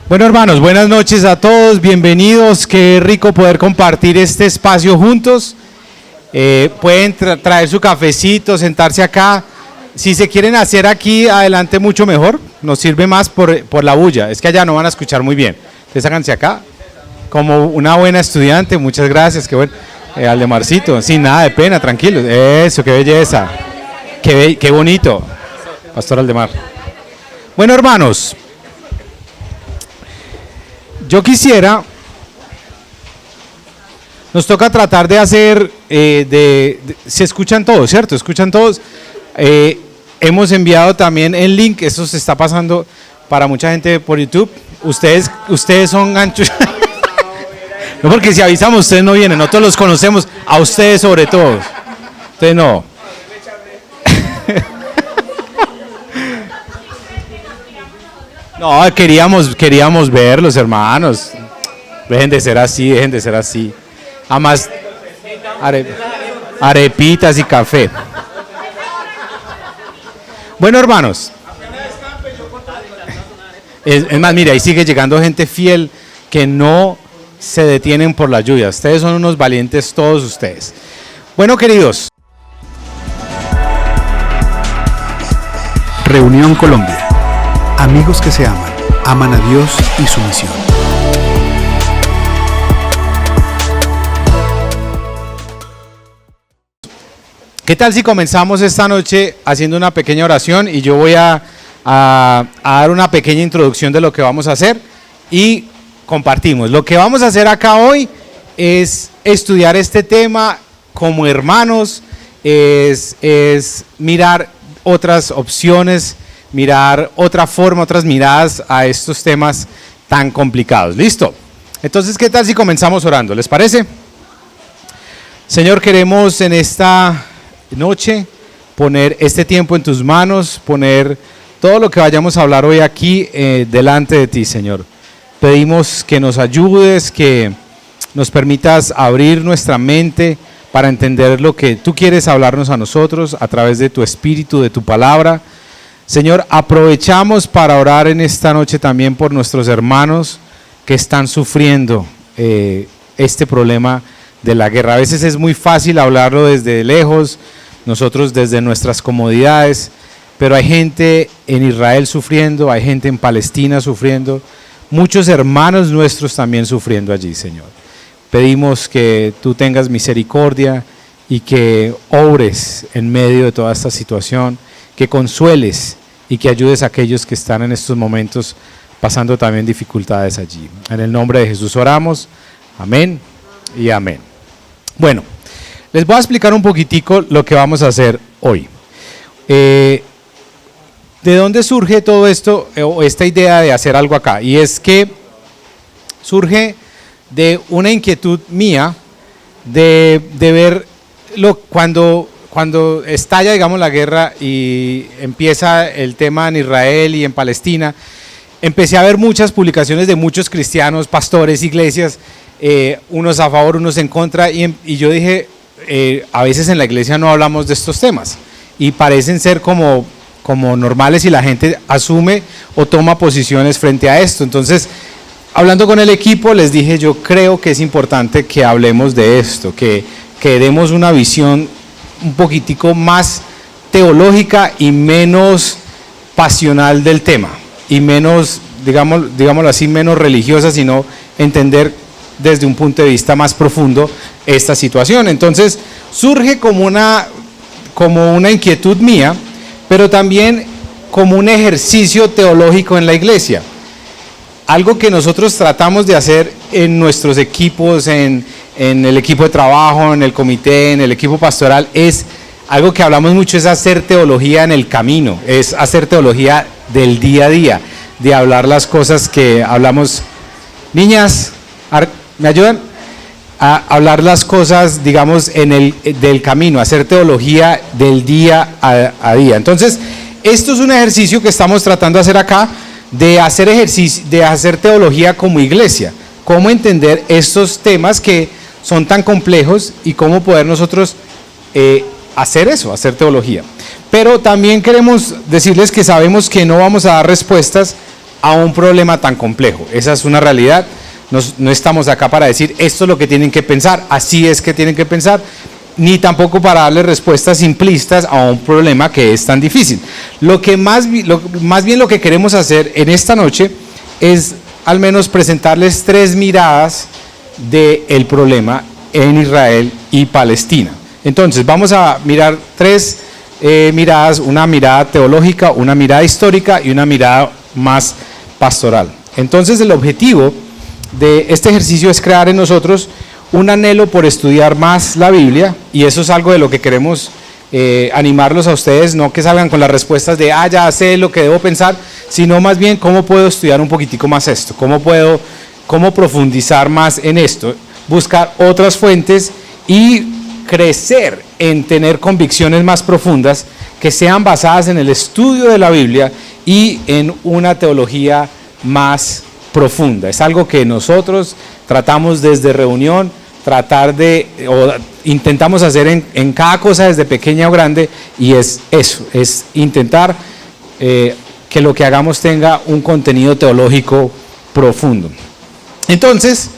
Bueno, hermanos, buenas noches a todos, bienvenidos, qué rico poder compartir este espacio juntos. Pueden traer su cafecito, sentarse acá. Si se quieren hacer aquí adelante, mucho mejor, nos sirve más por la bulla, es que allá no van a escuchar muy bien. Entonces háganse acá, como una buena estudiante, muchas gracias, qué bueno. Aldemarcito, sin nada de pena, tranquilos, eso, qué belleza, qué bonito, Pastor Aldemar. Bueno, hermanos, yo quisiera, nos toca tratar de hacer, se escuchan todos, ¿cierto? ¿Escuchan todos? Hemos enviado también el link, eso se está pasando para mucha gente por YouTube. Ustedes son ganchos. No, porque si avisamos, ustedes no vienen, nosotros los conocemos, a ustedes sobre todo. Ustedes no. No, queríamos verlos, hermanos. Dejen de ser así, dejen de ser así. Además, arepitas y café. Bueno, hermanos. Es más, mira, ahí sigue llegando gente fiel que no se detienen por la lluvia. Ustedes son unos valientes, todos ustedes. Bueno, queridos. Reunión Colombia. Amigos que se aman a Dios y su misión. ¿Qué tal si comenzamos esta noche haciendo una pequeña oración y yo voy a dar una pequeña introducción de lo que vamos a hacer y compartimos? Lo que vamos a hacer acá hoy es estudiar este tema como hermanos, es mirar otras opciones, mirar otra forma, otras miradas a estos temas tan complicados. ¿Listo? Entonces, ¿qué tal si comenzamos orando? ¿Les parece? Señor, queremos en esta noche poner este tiempo en tus manos, poner todo lo que vayamos a hablar hoy aquí delante de ti, Señor. Pedimos que nos ayudes, que nos permitas abrir nuestra mente para entender lo que tú quieres hablarnos a nosotros a través de tu espíritu, de tu palabra. Señor, aprovechamos para orar en esta noche también por nuestros hermanos que están sufriendo este problema de la guerra. A veces es muy fácil hablarlo desde lejos, nosotros desde nuestras comodidades, pero hay gente en Israel sufriendo, hay gente en Palestina sufriendo, muchos hermanos nuestros también sufriendo allí, Señor. Pedimos que tú tengas misericordia y que obres en medio de toda esta situación, que consueles y que ayudes a aquellos que están en estos momentos pasando también dificultades allí. En el nombre de Jesús oramos, amén y amén. Bueno, les voy a explicar un poquitico lo que vamos a hacer hoy. ¿De dónde surge todo esto, o esta idea de hacer algo acá? Y es que surge de una inquietud mía de ver cuando estalla, digamos, la guerra y empieza el tema en Israel y en Palestina, empecé a ver muchas publicaciones de muchos cristianos, pastores, iglesias, unos a favor, unos en contra, y yo dije, a veces en la iglesia no hablamos de estos temas y parecen ser como normales y la gente asume o toma posiciones frente a esto. Entonces, hablando con el equipo, les dije, yo creo que es importante que hablemos de esto, que demos una visión un poquitico más teológica y menos pasional del tema, y menos, digámoslo así, menos religiosa, sino entender desde un punto de vista más profundo esta situación. Entonces surge como una inquietud mía, pero también como un ejercicio teológico en la iglesia. Algo que nosotros tratamos de hacer en nuestros equipos, en el equipo de trabajo, en el comité, en el equipo pastoral, es algo que hablamos mucho, es hacer teología en el camino, es hacer teología del día a día, de hablar las cosas que hablamos. Niñas, ¿me ayudan? A hablar las cosas, digamos, del camino, hacer teología del día a día. Entonces, esto es un ejercicio que estamos tratando de hacer acá, de hacer teología como iglesia, cómo entender estos temas que son tan complejos y cómo poder nosotros hacer eso, hacer teología. Pero también queremos decirles que sabemos que no vamos a dar respuestas a un problema tan complejo. Esa es una realidad. No estamos acá para decir esto es lo que tienen que pensar, así es que tienen que pensar, ni tampoco para darles respuestas simplistas a un problema que es tan difícil. Más bien lo que queremos hacer en esta noche es al menos presentarles 3 miradas del problema en Israel y Palestina. Entonces vamos a mirar 3 miradas, una mirada teológica, una mirada histórica y una mirada más pastoral. Entonces el objetivo de este ejercicio es crear en nosotros un anhelo por estudiar más la Biblia, y eso es algo de lo que queremos animarlos a ustedes, no que salgan con las respuestas de ya sé lo que debo pensar, sino más bien cómo puedo estudiar un poquitico más esto, cómo profundizar más en esto, buscar otras fuentes y crecer en tener convicciones más profundas que sean basadas en el estudio de la Biblia y en una teología más profunda. Es algo que nosotros tratamos desde reunión, intentamos hacer en cada cosa desde pequeña o grande, y es eso, es intentar que lo que hagamos tenga un contenido teológico profundo. Entonces,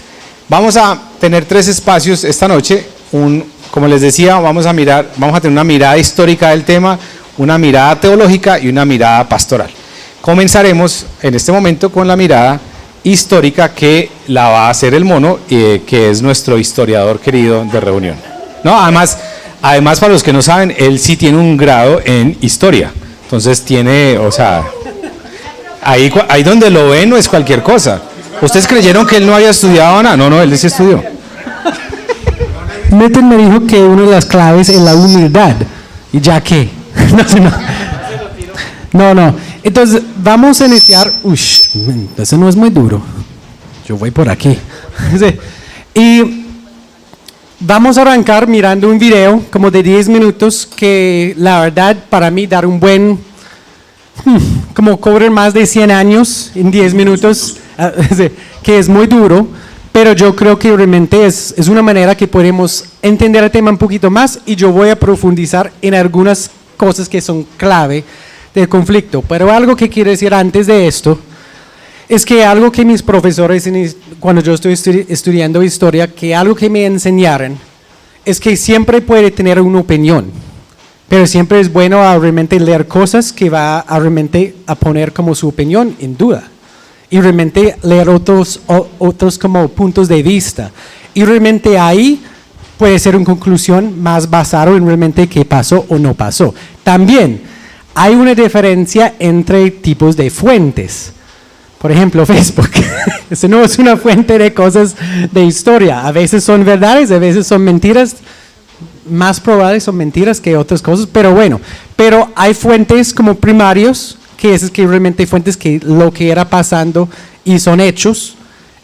vamos a tener 3 espacios esta noche. Como les decía, vamos a tener una mirada histórica del tema, una mirada teológica y una mirada pastoral. Comenzaremos en este momento con la mirada histórica, que la va a hacer el mono, que es nuestro historiador querido de reunión. No, además para los que no saben, él sí tiene un grado en historia. Entonces ahí donde lo ven no es cualquier cosa. ¿Ustedes creyeron que él no había estudiado nada? No, él sí estudió. Metten me dijo que una de las claves es la humildad. ¿Y ya qué? No. Entonces, vamos a iniciar. Eso no es muy duro. Yo voy por aquí. Sí. Y vamos a arrancar mirando un video como de 10 minutos que la verdad para mí dar un buen, como cobrar más de 100 años en 10 minutos, que es muy duro, pero yo creo que realmente es una manera que podemos entender el tema un poquito más, y yo voy a profundizar en algunas cosas que son clave del conflicto. Pero algo que quiero decir antes de esto es que algo que mis profesores, cuando yo estoy estudiando historia, que algo que me enseñaron es que siempre puede tener una opinión, pero siempre es bueno realmente leer cosas que va a realmente a poner como su opinión en duda, y realmente leer otros como puntos de vista, y realmente ahí puede ser una conclusión más basada en realmente qué pasó o no pasó. También hay una diferencia entre tipos de fuentes. Por ejemplo, Facebook. Eso no es una fuente de cosas de historia. A veces son verdades, a veces son mentiras. Más probables son mentiras que otras cosas, pero bueno. Pero hay fuentes como primarios, que es que realmente fuentes que lo que era pasando y son hechos.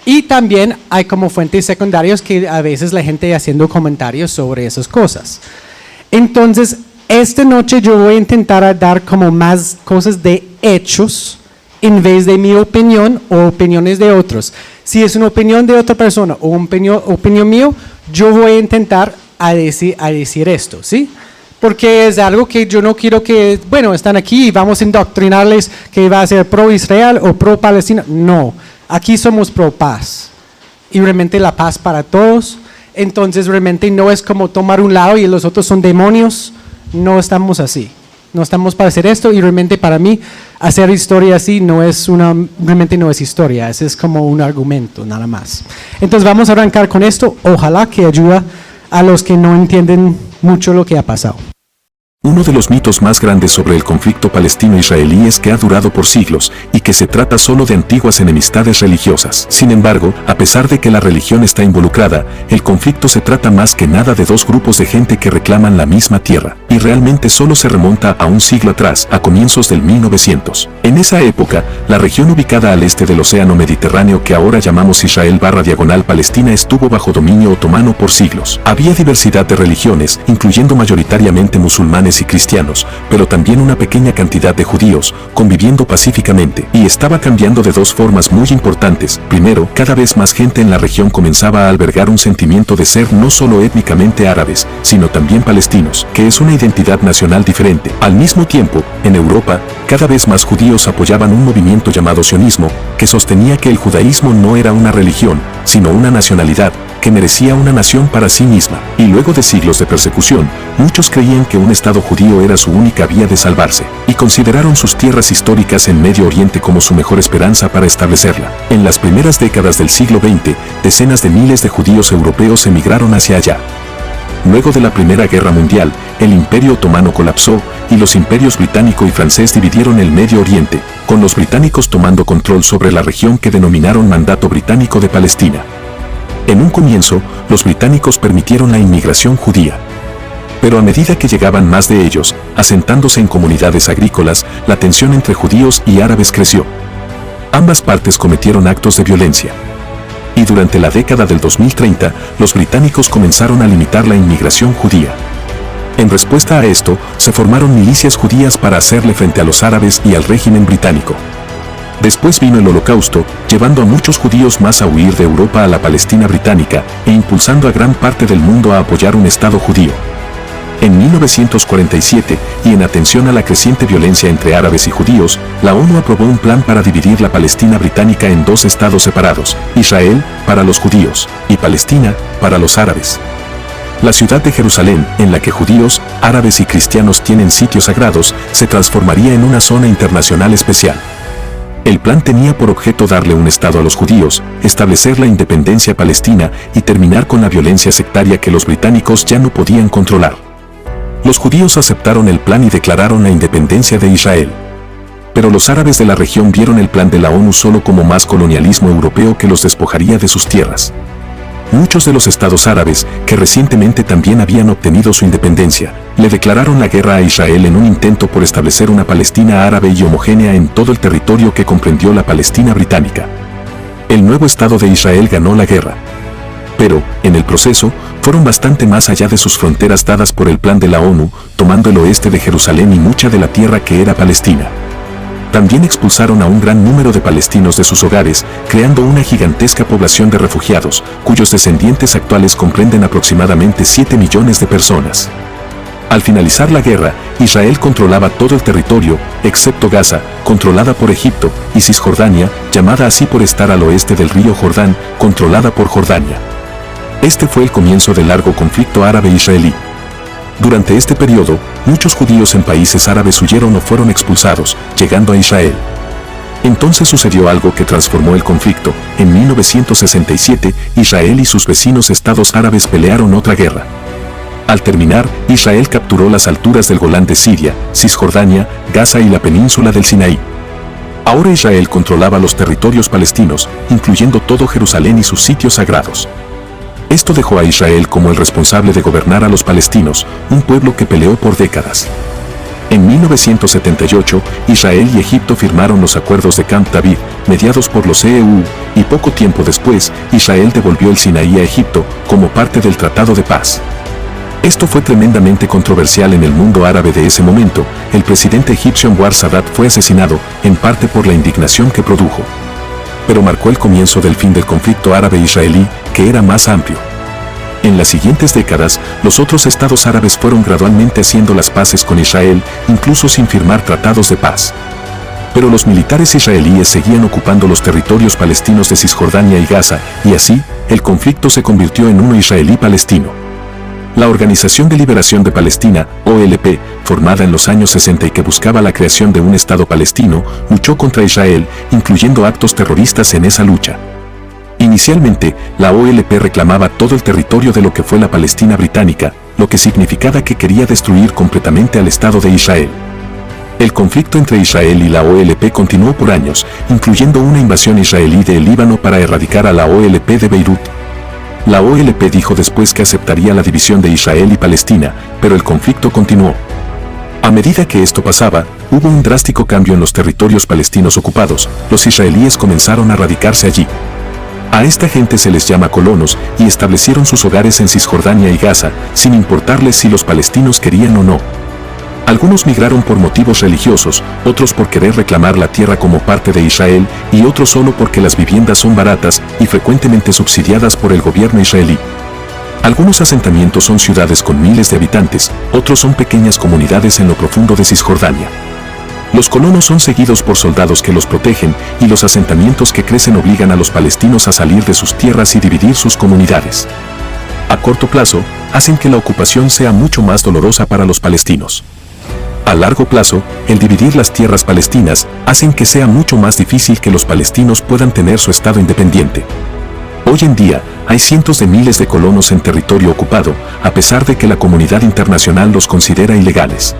Y también hay como fuentes secundarias que a veces la gente haciendo comentarios sobre esas cosas. Entonces, esta noche yo voy a intentar dar como más cosas de hechos en vez de mi opinión o opiniones de otros. Si es una opinión de otra persona o una opinión mío, yo voy a intentar a decir esto, ¿sí? Porque es algo que yo no quiero que, están aquí y vamos a indoctrinarles que va a ser pro-Israel o pro-Palestina. No, aquí somos pro-paz. Y realmente la paz para todos. Entonces realmente no es como tomar un lado y los otros son demonios. No estamos así. No estamos para hacer esto, y realmente para mí hacer historia así realmente no es historia, es como un argumento nada más. Entonces vamos a arrancar con esto, ojalá que ayude a los que no entienden mucho lo que ha pasado. Uno de los mitos más grandes sobre el conflicto palestino-israelí es que ha durado por siglos y que se trata solo de antiguas enemistades religiosas. Sin embargo, a pesar de que la religión está involucrada, el conflicto se trata más que nada de 2 grupos de gente que reclaman la misma tierra, y realmente solo se remonta a un siglo atrás, a comienzos del 1900. En esa época, la región ubicada al este del Océano Mediterráneo que ahora llamamos Israel/Palestina estuvo bajo dominio otomano por siglos. Había diversidad de religiones, incluyendo mayoritariamente musulmanes árabes y cristianos, pero también una pequeña cantidad de judíos, conviviendo pacíficamente, y estaba cambiando de dos formas muy importantes. Primero, cada vez más gente en la región comenzaba a albergar un sentimiento de ser no solo étnicamente árabes, sino también palestinos, que es una identidad nacional diferente. Al mismo tiempo, en Europa, cada vez más judíos apoyaban un movimiento llamado sionismo, que sostenía que el judaísmo no era una religión, sino una nacionalidad, que merecía una nación para sí misma. Y luego de siglos de persecución, muchos creían que un Estado judío era su única vía de salvarse, y consideraron sus tierras históricas en Medio Oriente como su mejor esperanza para establecerla. En las primeras décadas del siglo XX, decenas de miles de judíos europeos emigraron hacia allá. Luego de la Primera Guerra Mundial, el Imperio Otomano colapsó y los imperios británico y francés dividieron el Medio Oriente, con los británicos tomando control sobre la región que denominaron Mandato Británico de Palestina. En un comienzo, los británicos permitieron la inmigración judía. Pero a medida que llegaban más de ellos, asentándose en comunidades agrícolas, la tensión entre judíos y árabes creció. Ambas partes cometieron actos de violencia. Y durante la década del 2030, los británicos comenzaron a limitar la inmigración judía. En respuesta a esto, se formaron milicias judías para hacerle frente a los árabes y al régimen británico. Después vino el Holocausto, llevando a muchos judíos más a huir de Europa a la Palestina británica e impulsando a gran parte del mundo a apoyar un Estado judío. En 1947, y en atención a la creciente violencia entre árabes y judíos, la ONU aprobó un plan para dividir la Palestina británica en dos estados separados, Israel, para los judíos, y Palestina, para los árabes. La ciudad de Jerusalén, en la que judíos, árabes y cristianos tienen sitios sagrados, se transformaría en una zona internacional especial. El plan tenía por objeto darle un Estado a los judíos, establecer la independencia palestina y terminar con la violencia sectaria que los británicos ya no podían controlar. Los judíos aceptaron el plan y declararon la independencia de Israel. Pero los árabes de la región vieron el plan de la ONU solo como más colonialismo europeo que los despojaría de sus tierras. Muchos de los estados árabes, que recientemente también habían obtenido su independencia, le declararon la guerra a Israel en un intento por establecer una Palestina árabe y homogénea en todo el territorio que comprendió la Palestina británica. El nuevo Estado de Israel ganó la guerra. Pero, en el proceso, fueron bastante más allá de sus fronteras dadas por el plan de la ONU, tomando el oeste de Jerusalén y mucha de la tierra que era Palestina. También expulsaron a un gran número de palestinos de sus hogares, creando una gigantesca población de refugiados, cuyos descendientes actuales comprenden aproximadamente 7 millones de personas. Al finalizar la guerra, Israel controlaba todo el territorio, excepto Gaza, controlada por Egipto, y Cisjordania, llamada así por estar al oeste del río Jordán, controlada por Jordania. Este fue el comienzo del largo conflicto árabe-israelí. Durante este periodo, muchos judíos en países árabes huyeron o fueron expulsados, llegando a Israel. Entonces sucedió algo que transformó el conflicto. En 1967, Israel y sus vecinos estados árabes pelearon otra guerra. Al terminar, Israel capturó las alturas del Golán de Siria, Cisjordania, Gaza y la península del Sinaí. Ahora Israel controlaba los territorios palestinos, incluyendo todo Jerusalén y sus sitios sagrados. Esto dejó a Israel como el responsable de gobernar a los palestinos, un pueblo que peleó por décadas. En 1978, Israel y Egipto firmaron los acuerdos de Camp David, mediados por los EUU, y poco tiempo después, Israel devolvió el Sinaí a Egipto, como parte del Tratado de Paz. Esto fue tremendamente controversial en el mundo árabe de ese momento. El presidente egipcio Anwar Sadat fue asesinado, en parte por la indignación que produjo. Pero marcó el comienzo del fin del conflicto árabe-israelí, que era más amplio. En las siguientes décadas, los otros estados árabes fueron gradualmente haciendo las paces con Israel, incluso sin firmar tratados de paz. Pero los militares israelíes seguían ocupando los territorios palestinos de Cisjordania y Gaza, y así, el conflicto se convirtió en uno israelí-palestino. La Organización de Liberación de Palestina, OLP, formada en los años 60 y que buscaba la creación de un Estado palestino, luchó contra Israel, incluyendo actos terroristas en esa lucha. Inicialmente, la OLP reclamaba todo el territorio de lo que fue la Palestina británica, lo que significaba que quería destruir completamente al Estado de Israel. El conflicto entre Israel y la OLP continuó por años, incluyendo una invasión israelí del Líbano para erradicar a la OLP de Beirut. La OLP dijo después que aceptaría la división de Israel y Palestina, pero el conflicto continuó. A medida que esto pasaba, hubo un drástico cambio en los territorios palestinos ocupados. Los israelíes comenzaron a radicarse allí. A esta gente se les llama colonos y establecieron sus hogares en Cisjordania y Gaza, sin importarles si los palestinos querían o no. Algunos migraron por motivos religiosos, otros por querer reclamar la tierra como parte de Israel y otros solo porque las viviendas son baratas y frecuentemente subsidiadas por el gobierno israelí. Algunos asentamientos son ciudades con miles de habitantes, otros son pequeñas comunidades en lo profundo de Cisjordania. Los colonos son seguidos por soldados que los protegen y los asentamientos que crecen obligan a los palestinos a salir de sus tierras y dividir sus comunidades. A corto plazo, hacen que la ocupación sea mucho más dolorosa para los palestinos. A largo plazo, el dividir las tierras palestinas hacen que sea mucho más difícil que los palestinos puedan tener su estado independiente. Hoy en día, hay cientos de miles de colonos en territorio ocupado, a pesar de que la comunidad internacional los considera ilegales.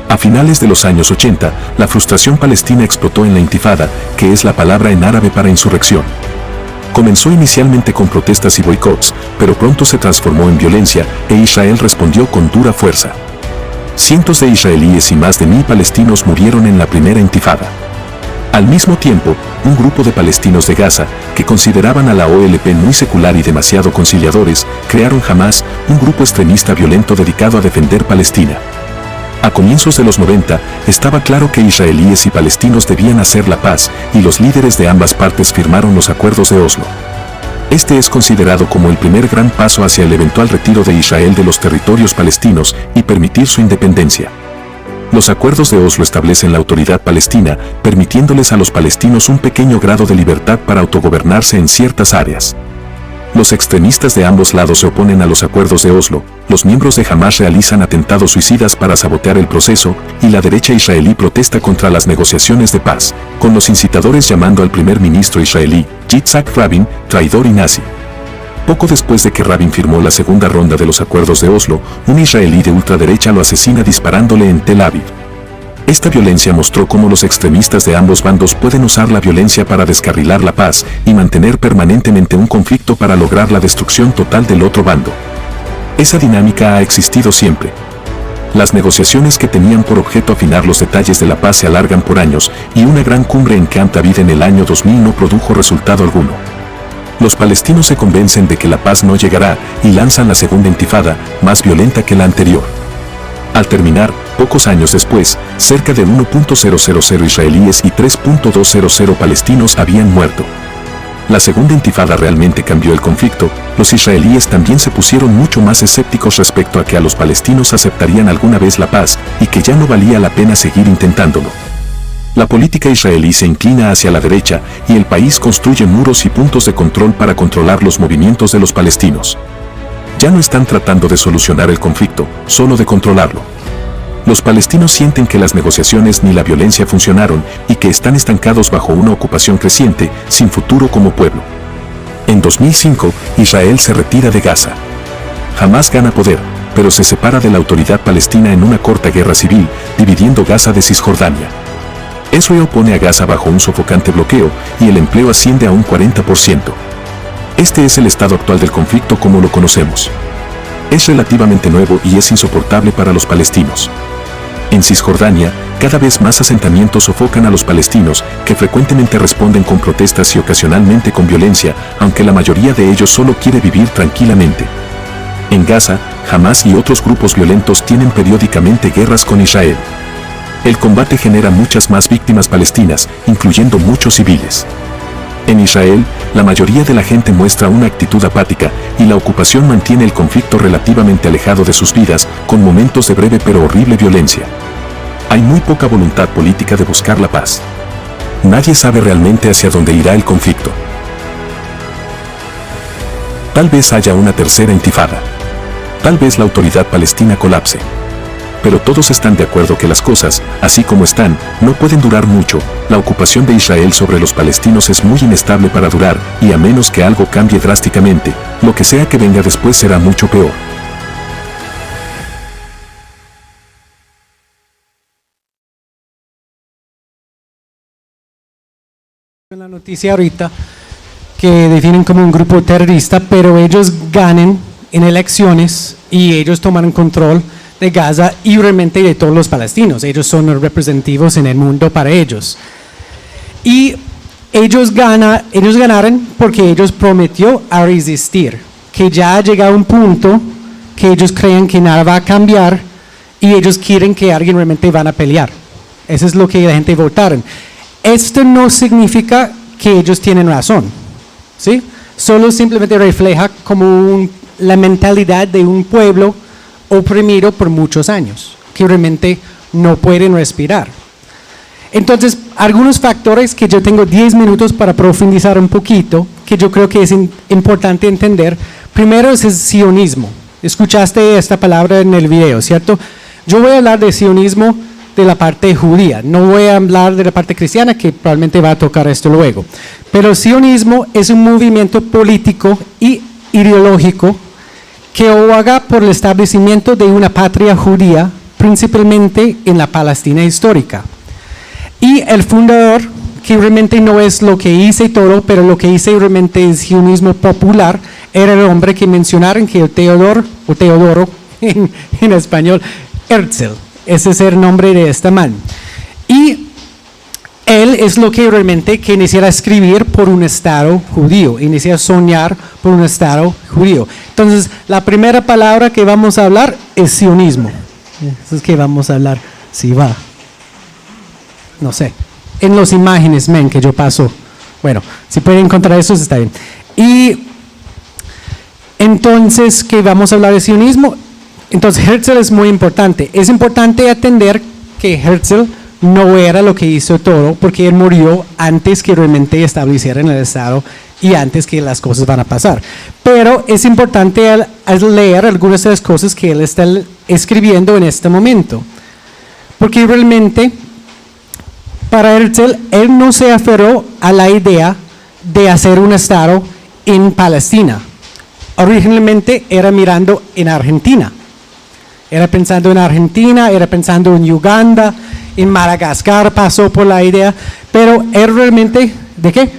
A finales de los años 80, la frustración palestina explotó en la Intifada, que es la palabra en árabe para insurrección. Comenzó inicialmente con protestas y boicots, pero pronto se transformó en violencia e Israel respondió con dura fuerza. Cientos de israelíes y más de 1000 palestinos murieron en la primera Intifada. Al mismo tiempo, un grupo de palestinos de Gaza, que consideraban a la OLP muy secular y demasiado conciliadores, crearon Hamas, un grupo extremista violento dedicado a defender Palestina. A comienzos de los 90, estaba claro que israelíes y palestinos debían hacer la paz, y los líderes de ambas partes firmaron los acuerdos de Oslo. Este es considerado como el primer gran paso hacia el eventual retiro de Israel de los territorios palestinos y permitir su independencia. Los acuerdos de Oslo establecen la autoridad palestina, permitiéndoles a los palestinos un pequeño grado de libertad para autogobernarse en ciertas áreas. Los extremistas de ambos lados se oponen a los acuerdos de Oslo, los miembros de Hamas realizan atentados suicidas para sabotear el proceso, y la derecha israelí protesta contra las negociaciones de paz, con los incitadores llamando al primer ministro israelí, Yitzhak Rabin, traidor y nazi. Poco después de que Rabin firmó la segunda ronda de los acuerdos de Oslo, un israelí de ultraderecha lo asesina disparándole en Tel Aviv. Esta violencia mostró cómo los extremistas de ambos bandos pueden usar la violencia para descarrilar la paz y mantener permanentemente un conflicto para lograr la destrucción total del otro bando. Esa dinámica ha existido siempre. Las negociaciones que tenían por objeto afinar los detalles de la paz se alargan por años y una gran cumbre en Camp David en el año 2000 no produjo resultado alguno. Los palestinos se convencen de que la paz no llegará y lanzan la segunda intifada, más violenta que la anterior. Al terminar, pocos años después, cerca de 1.000 israelíes y 3.200 palestinos habían muerto. La segunda intifada realmente cambió el conflicto, los israelíes también se pusieron mucho más escépticos respecto a que a los palestinos aceptarían alguna vez la paz y que ya no valía la pena seguir intentándolo. La política israelí se inclina hacia la derecha y el país construye muros y puntos de control para controlar los movimientos de los palestinos. Ya no están tratando de solucionar el conflicto, solo de controlarlo. Los palestinos sienten que las negociaciones ni la violencia funcionaron y que están estancados bajo una ocupación creciente, sin futuro como pueblo. En 2005, Israel se retira de Gaza. Hamas gana poder, pero se separa de la autoridad palestina en una corta guerra civil, dividiendo Gaza de Cisjordania. Eso pone a Gaza bajo un sofocante bloqueo y el empleo asciende a un 40%. Este es el estado actual del conflicto como lo conocemos. Es relativamente nuevo y es insoportable para los palestinos. En Cisjordania, cada vez más asentamientos sofocan a los palestinos, que frecuentemente responden con protestas y ocasionalmente con violencia, aunque la mayoría de ellos solo quiere vivir tranquilamente. En Gaza, Hamas y otros grupos violentos tienen periódicamente guerras con Israel. El combate genera muchas más víctimas palestinas, incluyendo muchos civiles. En Israel, la mayoría de la gente muestra una actitud apática y la ocupación mantiene el conflicto relativamente alejado de sus vidas, con momentos de breve pero horrible violencia. Hay muy poca voluntad política de buscar la paz. Nadie sabe realmente hacia dónde irá el conflicto. Tal vez haya una tercera intifada. Tal vez la autoridad palestina colapse. Pero todos están de acuerdo que las cosas, así como están, no pueden durar mucho. La ocupación de Israel sobre los palestinos es muy inestable para durar, y a menos que algo cambie drásticamente, lo que sea que venga después será mucho peor. En la noticia ahorita que definen como un grupo terrorista, pero ellos ganan en elecciones y ellos toman control de Gaza y realmente de todos los palestinos. Ellos son los representativos en el mundo para ellos. Y ellos ganaron porque ellos prometió a resistir, que ya ha llegado un punto que ellos creen que nada va a cambiar y ellos quieren que alguien realmente van a pelear. Eso es lo que la gente votaron. Esto no significa que ellos tienen razón, ¿sí? Solo simplemente refleja como la mentalidad de un pueblo oprimido por muchos años, que realmente no pueden respirar. Entonces, algunos factores que yo tengo 10 minutos para profundizar un poquito, que yo creo que es importante entender. Primero es el sionismo. Escuchaste esta palabra en el video, ¿cierto? Yo voy a hablar de sionismo de la parte judía, no voy a hablar de la parte cristiana, que probablemente va a tocar esto luego. Pero el sionismo es un movimiento político y ideológico que aboga por el establecimiento de una patria judía, principalmente en la Palestina histórica. Y el fundador, que realmente no es lo que hice todo, pero lo que hice realmente es sionismo popular, era el hombre que mencionaron, que Teodoro en español, Herzl. Ese es el nombre de este man. Y él es lo que realmente que inicia a escribir por un Estado judío, inicia a soñar por un Estado judío. Entonces, la primera palabra que vamos a hablar es sionismo. Eso es que vamos a hablar, si va. No sé, en las imágenes, que yo paso. Bueno, si pueden encontrar eso, está bien. Y entonces, que vamos a hablar de sionismo. Entonces, Herzl es muy importante. Es importante atender que Herzl no era lo que hizo todo, porque él murió antes que realmente establecieran el Estado y antes que las cosas van a pasar. Pero es importante al leer algunas de las cosas que él está escribiendo en este momento. Porque realmente, para Herzl, él no se aferró a la idea de hacer un Estado en Palestina. Originalmente era mirando en Argentina. Era pensando en Argentina, era pensando en Uganda, en Madagascar pasó por la idea, pero él realmente, ¿de qué?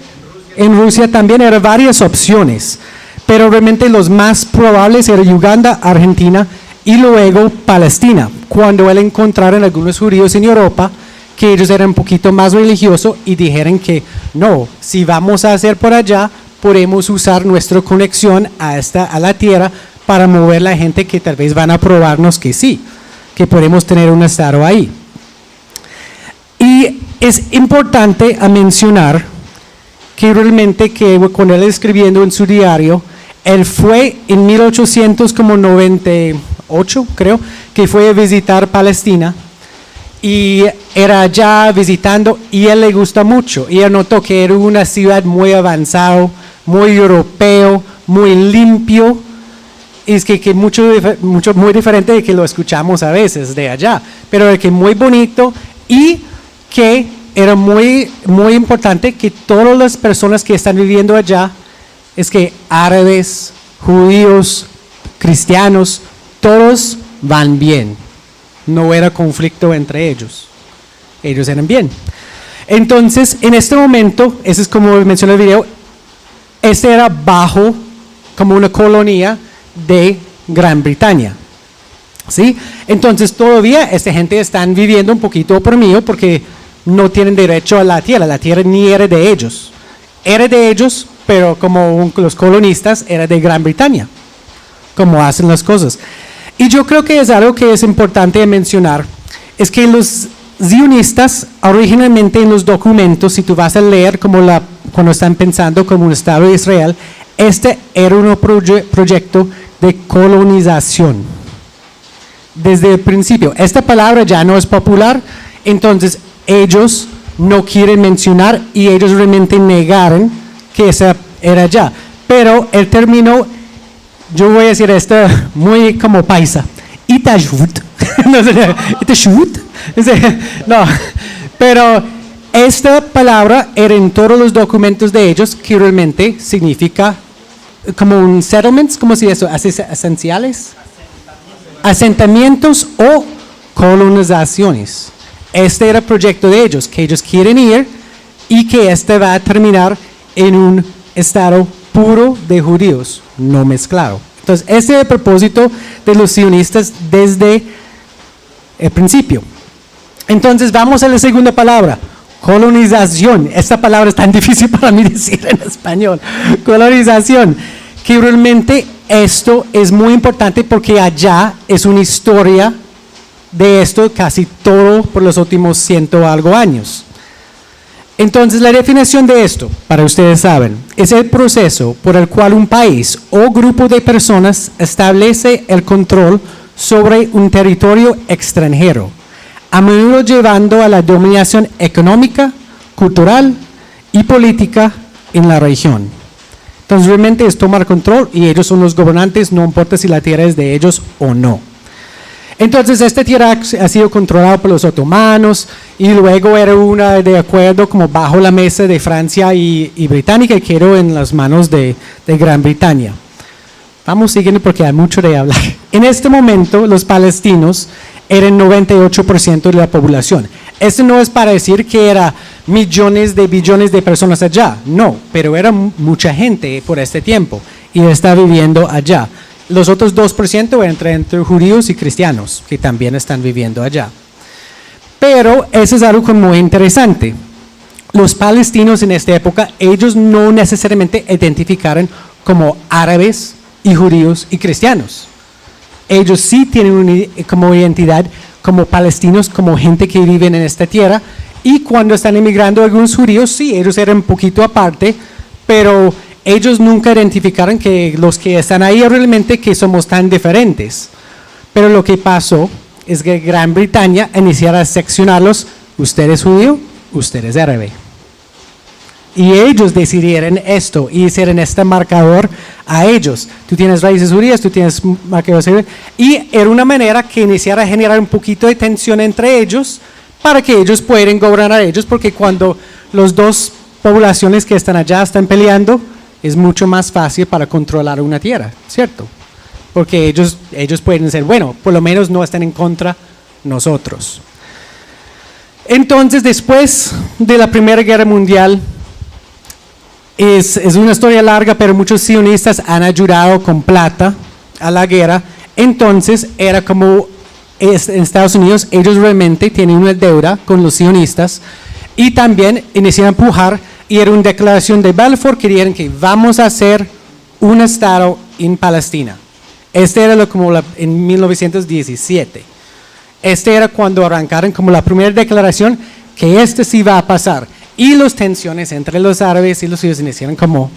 En Rusia también eran varias opciones, pero realmente los más probables eran Uganda, Argentina y luego Palestina. Cuando él encontraron algunos judíos en Europa, que ellos eran un poquito más religiosos y dijeron que no, si vamos a hacer por allá, podemos usar nuestra conexión a la tierra para mover la gente que tal vez van a probarnos que sí, que podemos tener un Estado ahí. Y es importante a mencionar que realmente que cuando él escribiendo en su diario, él fue en 1898, creo, que fue a visitar Palestina y era allá visitando y él le gusta mucho y él notó que era una ciudad muy avanzada, muy europeo, muy limpio. Es que muy diferente de que lo escuchamos a veces de allá, pero que muy bonito y que era muy, muy importante que todas las personas que están viviendo allá, es que árabes, judíos, cristianos, todos van bien. No era conflicto entre ellos. Ellos eran bien. Entonces, en este momento, eso es como mencioné en el video, este era bajo como una colonia de Gran Bretaña, ¿sí? Entonces todavía esta gente están viviendo un poquito oprimido porque no tienen derecho a la tierra ni era de ellos, pero como los colonistas era de Gran Bretaña, como hacen las cosas. Y yo creo que es algo que es importante mencionar, es que los sionistas originalmente en los documentos, si tú vas a leer cuando están pensando como un Estado de Israel, este era un proyecto de colonización. Desde el principio, esta palabra ya no es popular, entonces ellos no quieren mencionar y ellos realmente negaron que esa era ya. Pero el término, yo voy a decir esto muy como paisa, itashut, no, pero esta palabra era en todos los documentos de ellos que realmente significa como un settlements, ¿cómo se dice eso? Esenciales. Asentamientos o colonizaciones. Este era el proyecto de ellos, que ellos quieren ir y que este va a terminar en un estado puro de judíos, no mezclado. Entonces, ese es el propósito de los sionistas desde el principio. Entonces, vamos a la segunda palabra. Colonización, esta palabra es tan difícil para mí decir en español, colonización, que realmente esto es muy importante porque allá es una historia de esto casi todo por los últimos 100 o algo años. Entonces, la definición de esto, para ustedes saben, es el proceso por el cual un país o grupo de personas establece el control sobre un territorio extranjero, a menudo llevando a la dominación económica, cultural y política en la región. Entonces, realmente es tomar control y ellos son los gobernantes, no importa si la tierra es de ellos o no. Entonces, esta tierra ha sido controlada por los otomanos y luego era una de acuerdo como bajo la mesa de Francia y Británica y quedó en las manos de Gran Bretaña. Vamos siguiendo porque hay mucho de hablar. En este momento, los palestinos eran 98% de la población. Esto no es para decir que era millones de billones de personas allá, no, pero era mucha gente por este tiempo y está viviendo allá. Los otros 2% entre judíos y cristianos que también están viviendo allá. Pero eso es algo muy interesante. Los palestinos en esta época, ellos no necesariamente identificaron como árabes y judíos y cristianos. Ellos sí tienen como identidad como palestinos, como gente que vive en esta tierra. Y cuando están emigrando algunos judíos, sí, ellos eran un poquito aparte, pero ellos nunca identificaron que los que están ahí realmente que somos tan diferentes. Pero lo que pasó es que Gran Bretaña iniciara a seccionarlos, usted es judío, usted es árabe. Y ellos decidieron esto y hicieron este marcador a ellos. Tú tienes raíces judías, tú tienes marcadores judíos. Y era una manera que iniciara a generar un poquito de tensión entre ellos para que ellos puedan gobernar a ellos, porque cuando las dos poblaciones que están allá están peleando, es mucho más fácil para controlar una tierra, ¿cierto? Porque ellos pueden decir, bueno, por lo menos no están en contra nosotros. Entonces, después de la Primera Guerra Mundial, es una historia larga, pero muchos sionistas han ayudado con plata a la guerra. Entonces, era como en Estados Unidos, ellos realmente tienen una deuda con los sionistas y también iniciaron a empujar. Y era una declaración de Balfour que dijeron que vamos a hacer un estado en Palestina. Este era en 1917. Este era cuando arrancaron como la primera declaración que este sí va a pasar. Y las tensiones entre los árabes y los judíos iniciaron como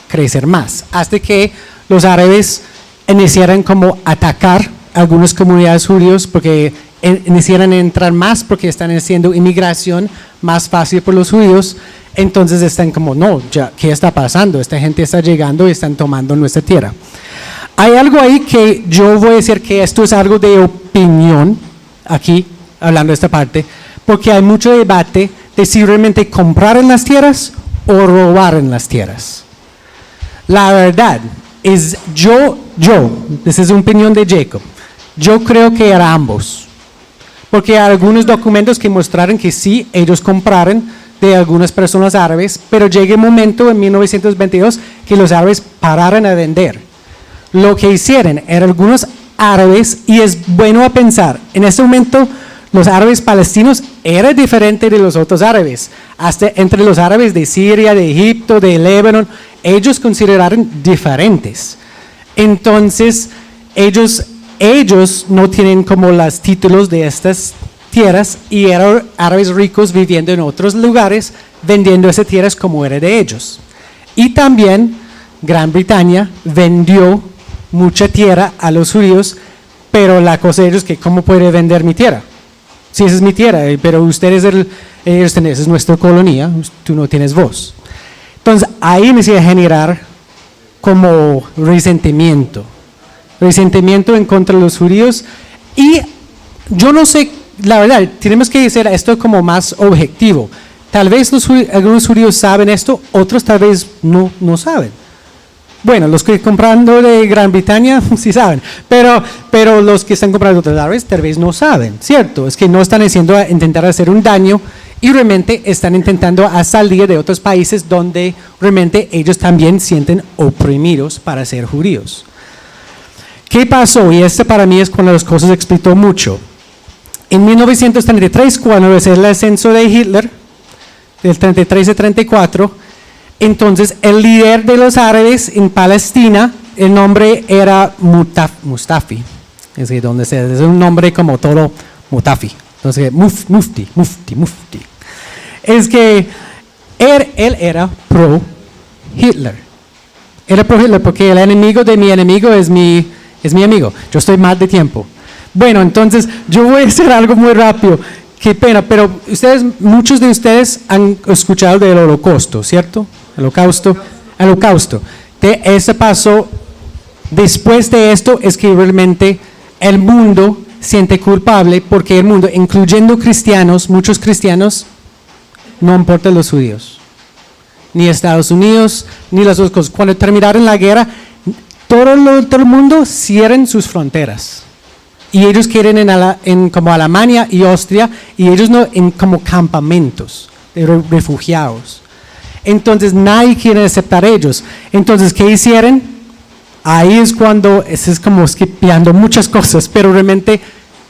crecer más. Hasta que los árabes iniciaron como atacar algunas comunidades judías porque iniciaron a entrar más porque están haciendo inmigración más fácil por los judíos. Entonces están como, no, ya, ¿qué está pasando? Esta gente está llegando y están tomando nuestra tierra. Hay algo ahí que yo voy a decir que esto es algo de opinión, aquí, hablando de esta parte, porque hay mucho debate de si realmente compraron las tierras o robaron las tierras. La verdad es, esa es una opinión de Jacob, yo creo que era ambos, porque hay algunos documentos que mostraron que sí, ellos compraron de algunas personas árabes, pero llega un momento en 1922 que los árabes pararon a vender. Lo que hicieron eran algunos árabes, y es bueno a pensar, en ese momento los árabes palestinos eran diferentes de los otros árabes, hasta entre los árabes de Siria, de Egipto, de Líbano, ellos consideraron diferentes. Entonces, ellos no tienen como los títulos de estas tierras y eran árabes ricos viviendo en otros lugares, vendiendo esas tierras como era de ellos. Y también Gran Bretaña vendió mucha tierra a los judíos, pero la cosa de ellos es que ¿cómo puede vender mi tierra? Si esa es mi tierra, pero ustedes esa es nuestra colonia, tú no tienes voz. Entonces ahí inicia a generar como resentimiento en contra de los judíos, y yo no sé, la verdad, tenemos que hacer esto como más objetivo. Tal vez algunos judíos saben esto, otros tal vez no saben. Bueno, los que comprando de Gran Bretaña sí saben, pero los que están comprando de otros árabes tal vez no saben, ¿cierto? Es que no están intentar hacer un daño y realmente están intentando a salir de otros países donde realmente ellos también sienten oprimidos para ser judíos. ¿Qué pasó? Y este para mí es cuando las cosas explotó mucho. En 1933, cuando es el ascenso de Hitler, del 33 a 34, entonces el líder de los árabes en Palestina, el nombre era Mustafi. Es que donde sea, es un nombre como todo Mutafi. Entonces, mufti. Es que él era pro Hitler. Era pro Hitler porque el enemigo de mi enemigo es mi amigo. Yo estoy mal de tiempo. Bueno, entonces yo voy a hacer algo muy rápido. Qué pena, pero muchos de ustedes han escuchado del Holocausto, ¿cierto? Holocausto. Ese pasó después de esto, es que realmente el mundo siente culpable porque el mundo, incluyendo cristianos, muchos cristianos, no importa los judíos, ni Estados Unidos, ni las otras cosas. Cuando terminaron la guerra, todo el mundo cierran sus fronteras. Y ellos quieren en como Alemania y Austria, y ellos no en como campamentos de refugiados. Entonces nadie quiere aceptar ellos. Entonces, ¿qué hicieron? Ahí es cuando, es como skipeando muchas cosas, pero realmente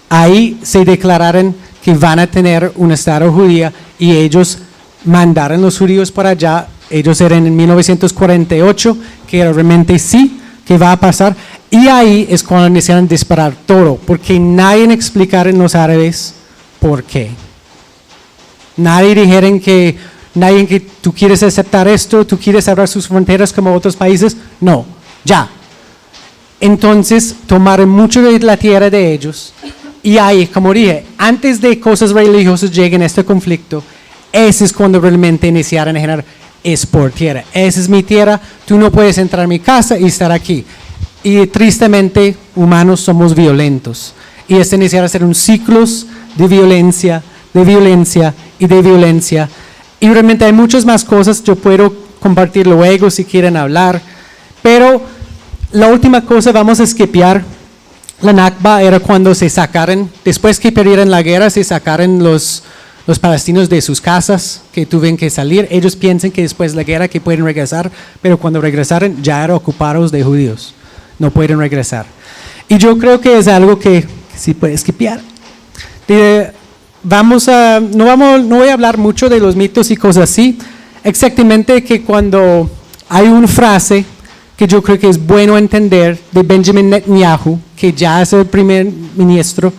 ahí se declararon que van a tener un estado judío y ellos mandaron los judíos para allá. Ellos eran en 1948, que realmente sí, que va a pasar. Y ahí es cuando iniciaron a disparar todo, porque nadie explicaron los árabes por qué. Nadie dijeron que tú quieres aceptar esto, tú quieres abrir sus fronteras como otros países. No, ya. Entonces tomaron mucho de la tierra de ellos. Y ahí, como dije, antes de cosas religiosas lleguen a este conflicto, ese es cuando realmente iniciaron a generar, es por tierra. Esa es mi tierra, tú no puedes entrar a mi casa y estar aquí. Y tristemente, humanos somos violentos. Y es iniciar a hacer un ciclo de violencia, y de violencia. Y realmente hay muchas más cosas, yo puedo compartir luego si quieren hablar. Pero la última cosa, vamos a skipear. La Nakba era cuando se sacaron, después que perdieron la guerra, se sacaron los palestinos de sus casas, que tuvieron que salir. Ellos piensan que después de la guerra que pueden regresar, pero cuando regresaron ya eran ocupados de judíos. No pueden regresar. Y yo creo que es algo que sí puede skipear. No voy a hablar mucho de los mitos y cosas así, exactamente que cuando hay una frase que yo creo que es bueno entender de Benjamin Netanyahu, que ya es el primer ministro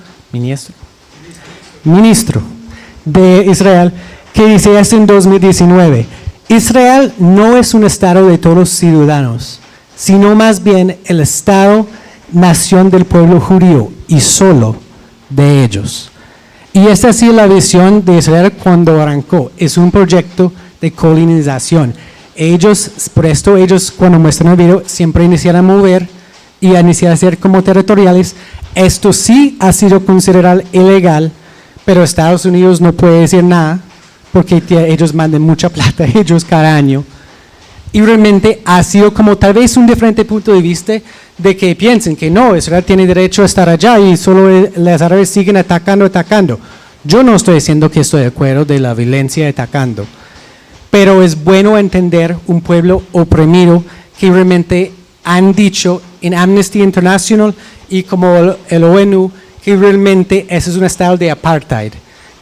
de Israel, que dice esto en 2019: Israel no es un estado de todos los ciudadanos, sino más bien el estado, nación del pueblo judío y solo de ellos. Y esta ha sido la visión de Israel cuando arrancó. Es un proyecto de colonización. Por esto ellos cuando muestran el video siempre inician a mover y a iniciar a ser como territoriales. Esto sí ha sido considerado ilegal, pero Estados Unidos no puede decir nada porque ellos mandan mucha plata a ellos cada año. Y realmente ha sido como tal vez un diferente punto de vista de que piensen que no, Israel tiene derecho a estar allá y solo los árabes siguen atacando. Yo no estoy diciendo que estoy de acuerdo de la violencia atacando, pero es bueno entender un pueblo oprimido que realmente han dicho en Amnesty International y como el ONU que realmente ese es un estado de apartheid.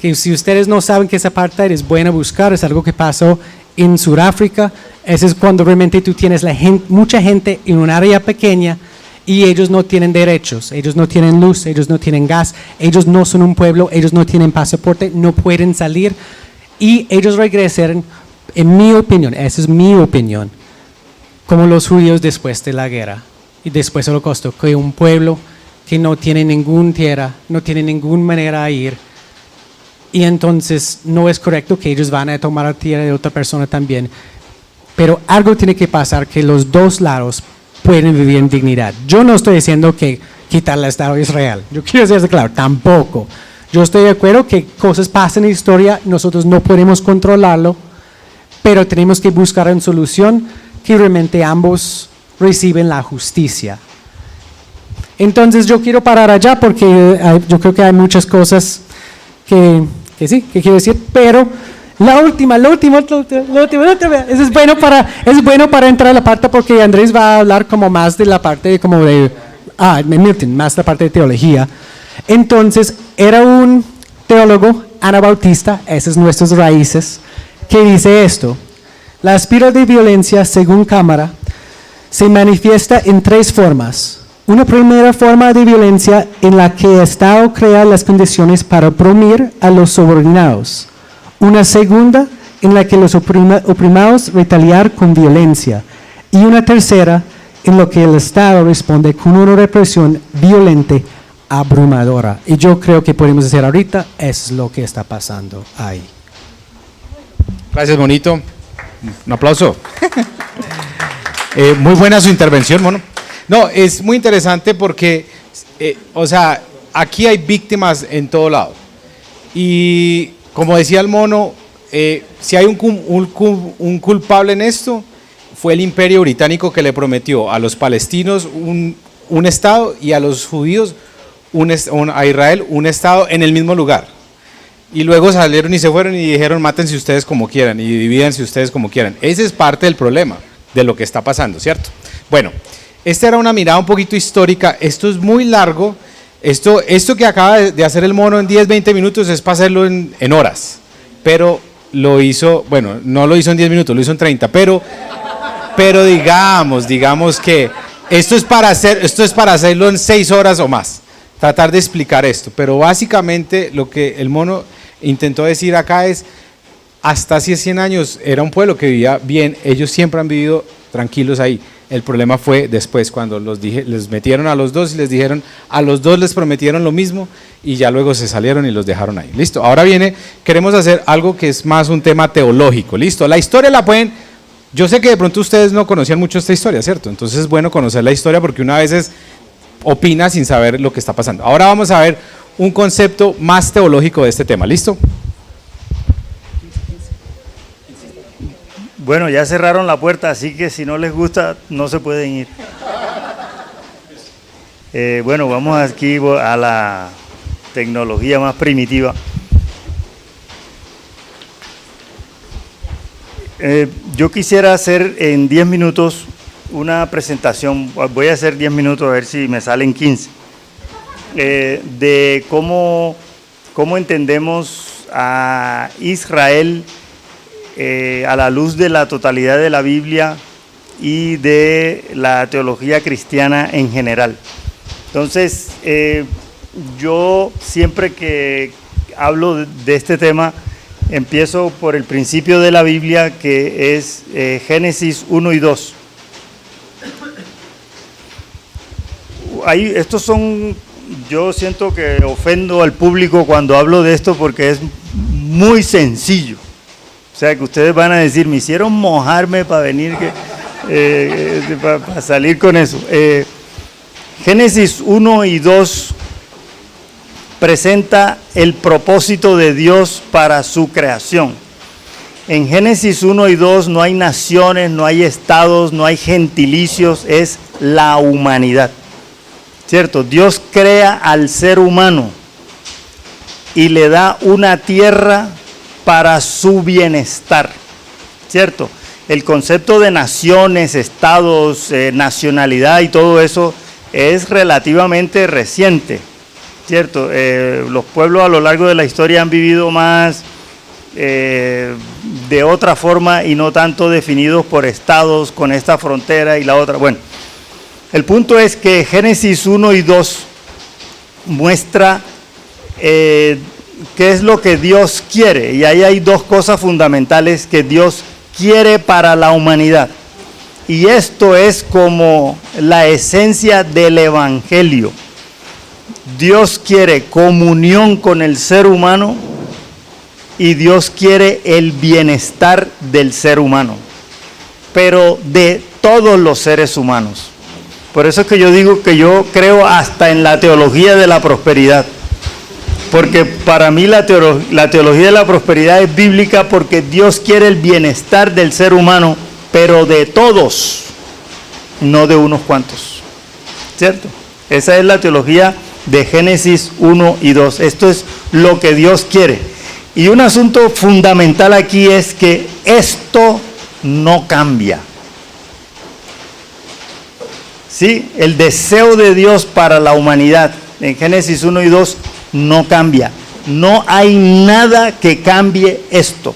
Que si ustedes no saben qué es apartheid, es bueno buscar, es algo que pasó en Sudáfrica. Ese es cuando realmente tú tienes mucha gente en un área pequeña y ellos no tienen derechos, ellos no tienen luz, ellos no tienen gas, ellos no son un pueblo, ellos no tienen pasaporte, no pueden salir y ellos regresan, en mi opinión, esa es mi opinión, como los judíos después de la guerra y después del Holocausto, que un pueblo que no tiene ninguna tierra, no tiene ninguna manera de ir. Y entonces no es correcto que ellos van a tomar la tierra de otra persona también. Pero algo tiene que pasar que los dos lados pueden vivir en dignidad. Yo no estoy diciendo que quitarle al Estado de Israel. Yo quiero decir claro, tampoco. Yo estoy de acuerdo que cosas pasan en la historia, nosotros no podemos controlarlo, pero tenemos que buscar una solución que realmente ambos reciben la justicia. Entonces yo quiero parar allá porque yo creo que hay muchas cosas que quiero decir, pero la última, eso es bueno para entrar a la parte porque Andrés va a hablar como más de la parte como de Milton, más la parte de teología. Entonces, era un teólogo anabautista, esas son nuestras raíces, que dice esto: la espiral de violencia, según Cámara, se manifiesta en tres formas: Una primera forma de violencia en la que el Estado crea las condiciones para oprimir a los subordinados. Una segunda en la que los oprimados retaliar con violencia. Y una tercera en la que el Estado responde con una represión violenta, abrumadora. Y yo creo que podemos decir ahorita, es lo que está pasando ahí. Gracias, Monito. Un aplauso. Muy buena su intervención, Mono. No, es muy interesante porque, o sea, aquí hay víctimas en todo lado. Y como decía el Mono, si hay un culpable en esto, fue el Imperio Británico que le prometió a los palestinos un estado y a los judíos, a Israel, un estado en el mismo lugar. Y luego salieron y se fueron y dijeron, mátense ustedes como quieran y divídanse ustedes como quieran. Ese es parte del problema de lo que está pasando, ¿cierto? Bueno, esta era una mirada un poquito histórica. Esto es muy largo. Esto que acaba de hacer el Mono en 10, 20 minutos es para hacerlo en horas. Pero lo hizo, bueno, no lo hizo en 10 minutos, lo hizo en 30. Pero digamos que esto es para hacerlo en 6 horas o más. Tratar de explicar esto. Pero básicamente lo que el Mono intentó decir acá es, hasta hace 100 años era un pueblo que vivía bien. Ellos siempre han vivido tranquilos ahí. El problema fue después cuando les metieron a los dos y les dijeron, a los dos les prometieron lo mismo y ya luego se salieron y los dejaron ahí. Listo, ahora queremos hacer algo que es más un tema teológico. Listo, la historia la pueden, yo sé que de pronto ustedes no conocían mucho esta historia, ¿cierto? Entonces es bueno conocer la historia porque una vez opina sin saber lo que está pasando. Ahora vamos a ver un concepto más teológico de este tema, ¿listo? Bueno, ya cerraron la puerta, así que si no les gusta, no se pueden ir. Bueno, vamos aquí a la tecnología más primitiva. Yo quisiera hacer en 10 minutos una presentación, voy a hacer 10 minutos a ver si me salen 15, de cómo entendemos a Israel a la luz de la totalidad de la Biblia y de la teología cristiana en general. Entonces, yo siempre que hablo de este tema, empiezo por el principio de la Biblia, que es Génesis 1 y 2. Yo siento que ofendo al público cuando hablo de esto porque es muy sencillo. O sea, que ustedes van a decir, me hicieron mojarme para venir, para salir con eso. Génesis 1 y 2 presenta el propósito de Dios para su creación. En Génesis 1 y 2 no hay naciones, no hay estados, no hay gentilicios, es la humanidad. ¿Cierto? Dios crea al ser humano y le da una tierra para su bienestar, ¿cierto? El concepto de naciones, estados, nacionalidad y todo eso es relativamente reciente, ¿cierto? Los pueblos a lo largo de la historia han vivido más de otra forma y no tanto definidos por estados con esta frontera y la otra. Bueno, el punto es que Génesis 1 y 2 muestra qué es lo que Dios quiere, y ahí hay dos cosas fundamentales que Dios quiere para la humanidad, y esto es como la esencia del evangelio. Dios quiere comunión con el ser humano y Dios quiere el bienestar del ser humano, pero de todos los seres humanos. Por eso es que yo digo que yo creo hasta en la teología de la prosperidad. Porque para mí la teología de la prosperidad es bíblica porque Dios quiere el bienestar del ser humano, pero de todos, no de unos cuantos. ¿Cierto? Esa es la teología de Génesis 1 y 2. Esto es lo que Dios quiere. Y un asunto fundamental aquí es que esto no cambia. ¿Sí? El deseo de Dios para la humanidad en Génesis 1 y 2 no cambia. No hay nada que cambie esto.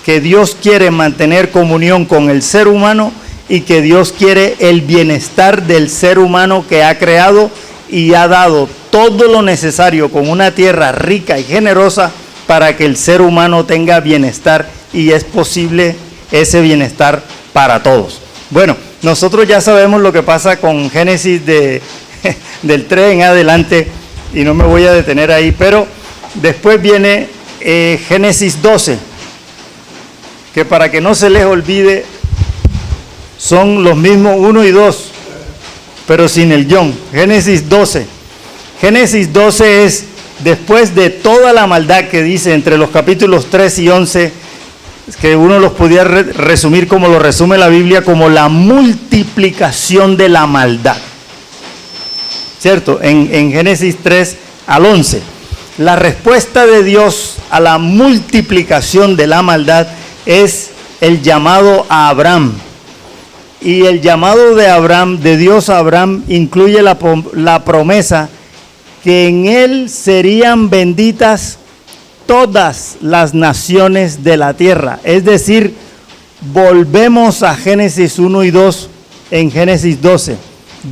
Que Dios quiere mantener comunión con el ser humano y que Dios quiere el bienestar del ser humano que ha creado y ha dado todo lo necesario con una tierra rica y generosa para que el ser humano tenga bienestar, y es posible ese bienestar para todos. Bueno, nosotros ya sabemos lo que pasa con Génesis del 3 en adelante, y no me voy a detener ahí, pero después viene Génesis 12, que para que no se les olvide, son los mismos 1 y 2, pero sin el guión. Génesis 12. Génesis 12 es después de toda la maldad que dice entre los capítulos 3 y 11, que uno los pudiera resumir como lo resume la Biblia, como la multiplicación de la maldad. ¿Cierto? En Génesis 3 al 11. La respuesta de Dios a la multiplicación de la maldad es el llamado a Abraham. Y el llamado de Abraham, de Dios a Abraham, incluye la promesa que en él serían benditas todas las naciones de la tierra. Es decir, volvemos a Génesis 1 y 2 en Génesis 12.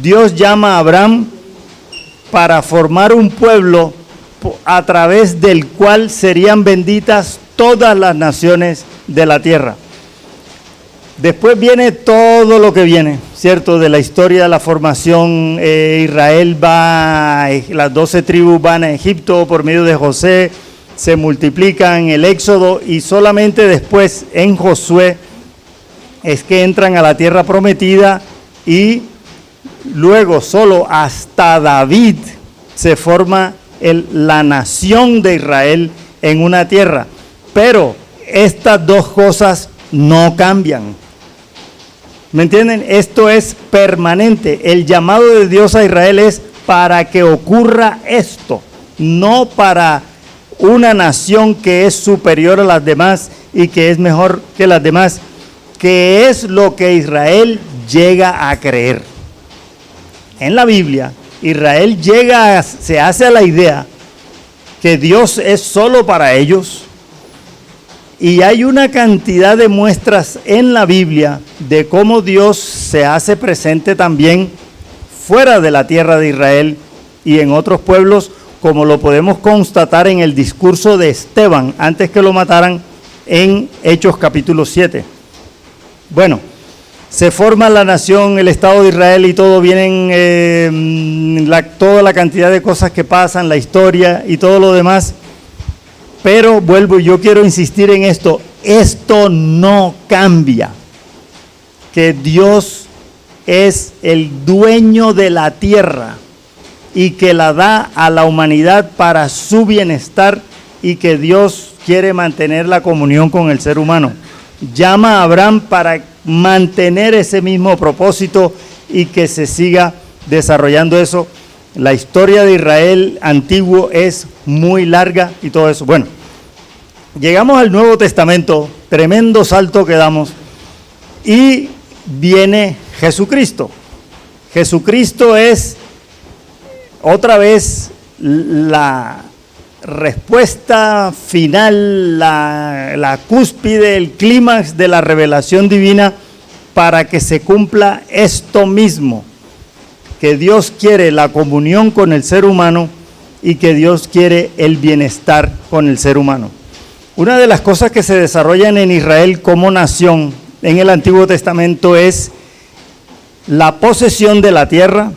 Dios llama a Abraham para formar un pueblo a través del cual serían benditas todas las naciones de la tierra. Después viene todo lo que viene, ¿cierto? De la historia de la formación, Israel va, las 12 tribus van a Egipto por medio de José, se multiplican, el éxodo, y solamente después en Josué es que entran a la tierra prometida, y luego solo hasta David se forma la nación de Israel en una tierra. Pero estas dos cosas no cambian. ¿Me entienden? Esto es permanente. El llamado de Dios a Israel es para que ocurra esto, no para una nación que es superior a las demás y que es mejor que las demás, que es lo que Israel llega a creer. En la Biblia, Israel se hace a la idea que Dios es solo para ellos, y hay una cantidad de muestras en la Biblia de cómo Dios se hace presente también fuera de la tierra de Israel y en otros pueblos, como lo podemos constatar en el discurso de Esteban antes que lo mataran en Hechos capítulo 7. Bueno, se forma la nación, el Estado de Israel, y todo vienen toda la cantidad de cosas que pasan, la historia y todo lo demás. Pero vuelvo, yo quiero insistir en esto no cambia, que Dios es el dueño de la tierra y que la da a la humanidad para su bienestar, y que Dios quiere mantener la comunión con el ser humano. Llama a Abraham para mantener ese mismo propósito y que se siga desarrollando eso. La historia de Israel antiguo es muy larga y todo eso. Bueno, llegamos al Nuevo Testamento, tremendo salto que damos, y viene Jesucristo. Jesucristo es otra vez la respuesta final, la cúspide, el clímax de la revelación divina para que se cumpla esto mismo, que Dios quiere la comunión con el ser humano y que Dios quiere el bienestar con el ser humano. Una de las cosas que se desarrollan en Israel como nación en el Antiguo Testamento es la posesión de la tierra,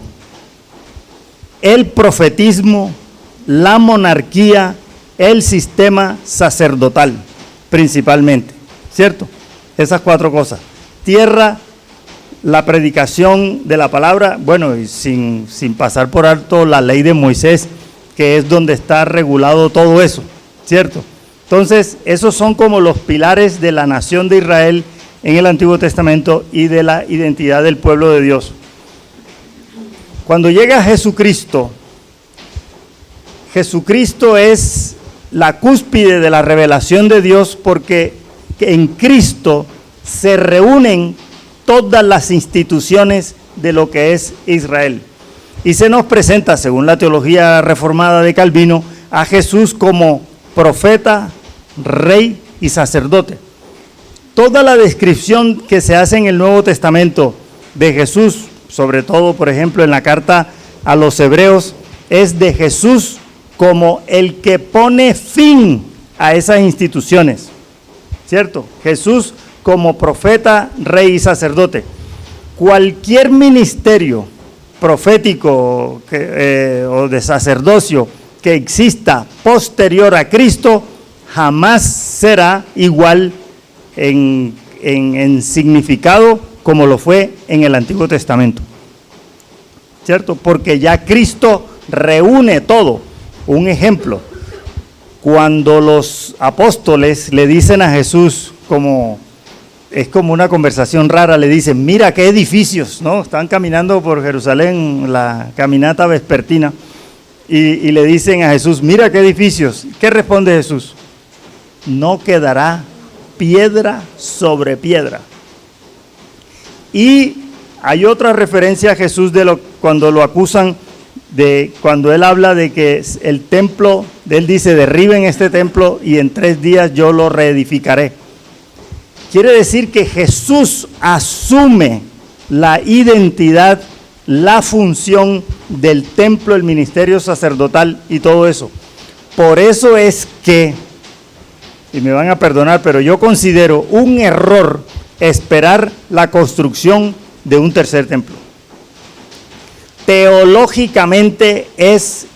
el profetismo, la monarquía, el sistema sacerdotal, principalmente, ¿cierto? Esas 4 cosas: tierra, la predicación de la palabra, bueno, y sin pasar por alto la ley de Moisés, que es donde está regulado todo eso, ¿cierto? Entonces, esos son como los pilares de la nación de Israel en el Antiguo Testamento y de la identidad del pueblo de Dios. Cuando llega Jesucristo, Jesucristo es la cúspide de la revelación de Dios, porque en Cristo se reúnen todas las instituciones de lo que es Israel. Y se nos presenta, según la teología reformada de Calvino, a Jesús como profeta, rey y sacerdote. Toda la descripción que se hace en el Nuevo Testamento de Jesús, sobre todo, por ejemplo, en la carta a los Hebreos, es de Jesús como el que pone fin a esas instituciones, ¿cierto? Jesús como profeta, rey y sacerdote. Cualquier ministerio profético o de sacerdocio que exista posterior a Cristo jamás será igual en significado como lo fue en el Antiguo Testamento, ¿cierto? Porque ya Cristo reúne todo. Un ejemplo, cuando los apóstoles le dicen a Jesús, es como una conversación rara, le dicen, mira qué edificios, ¿no? Están caminando por Jerusalén, la caminata vespertina, y le dicen a Jesús, mira qué edificios. ¿Qué responde Jesús? No quedará piedra sobre piedra. Y hay otra referencia a Jesús cuando lo acusan, cuando él habla de que el templo, él dice, derriben este templo y en 3 días yo lo reedificaré. Quiere decir que Jesús asume la identidad, la función del templo, el ministerio sacerdotal y todo eso. Por eso es que, y me van a perdonar, pero yo considero un error esperar la construcción de un tercer templo. Teológicamente es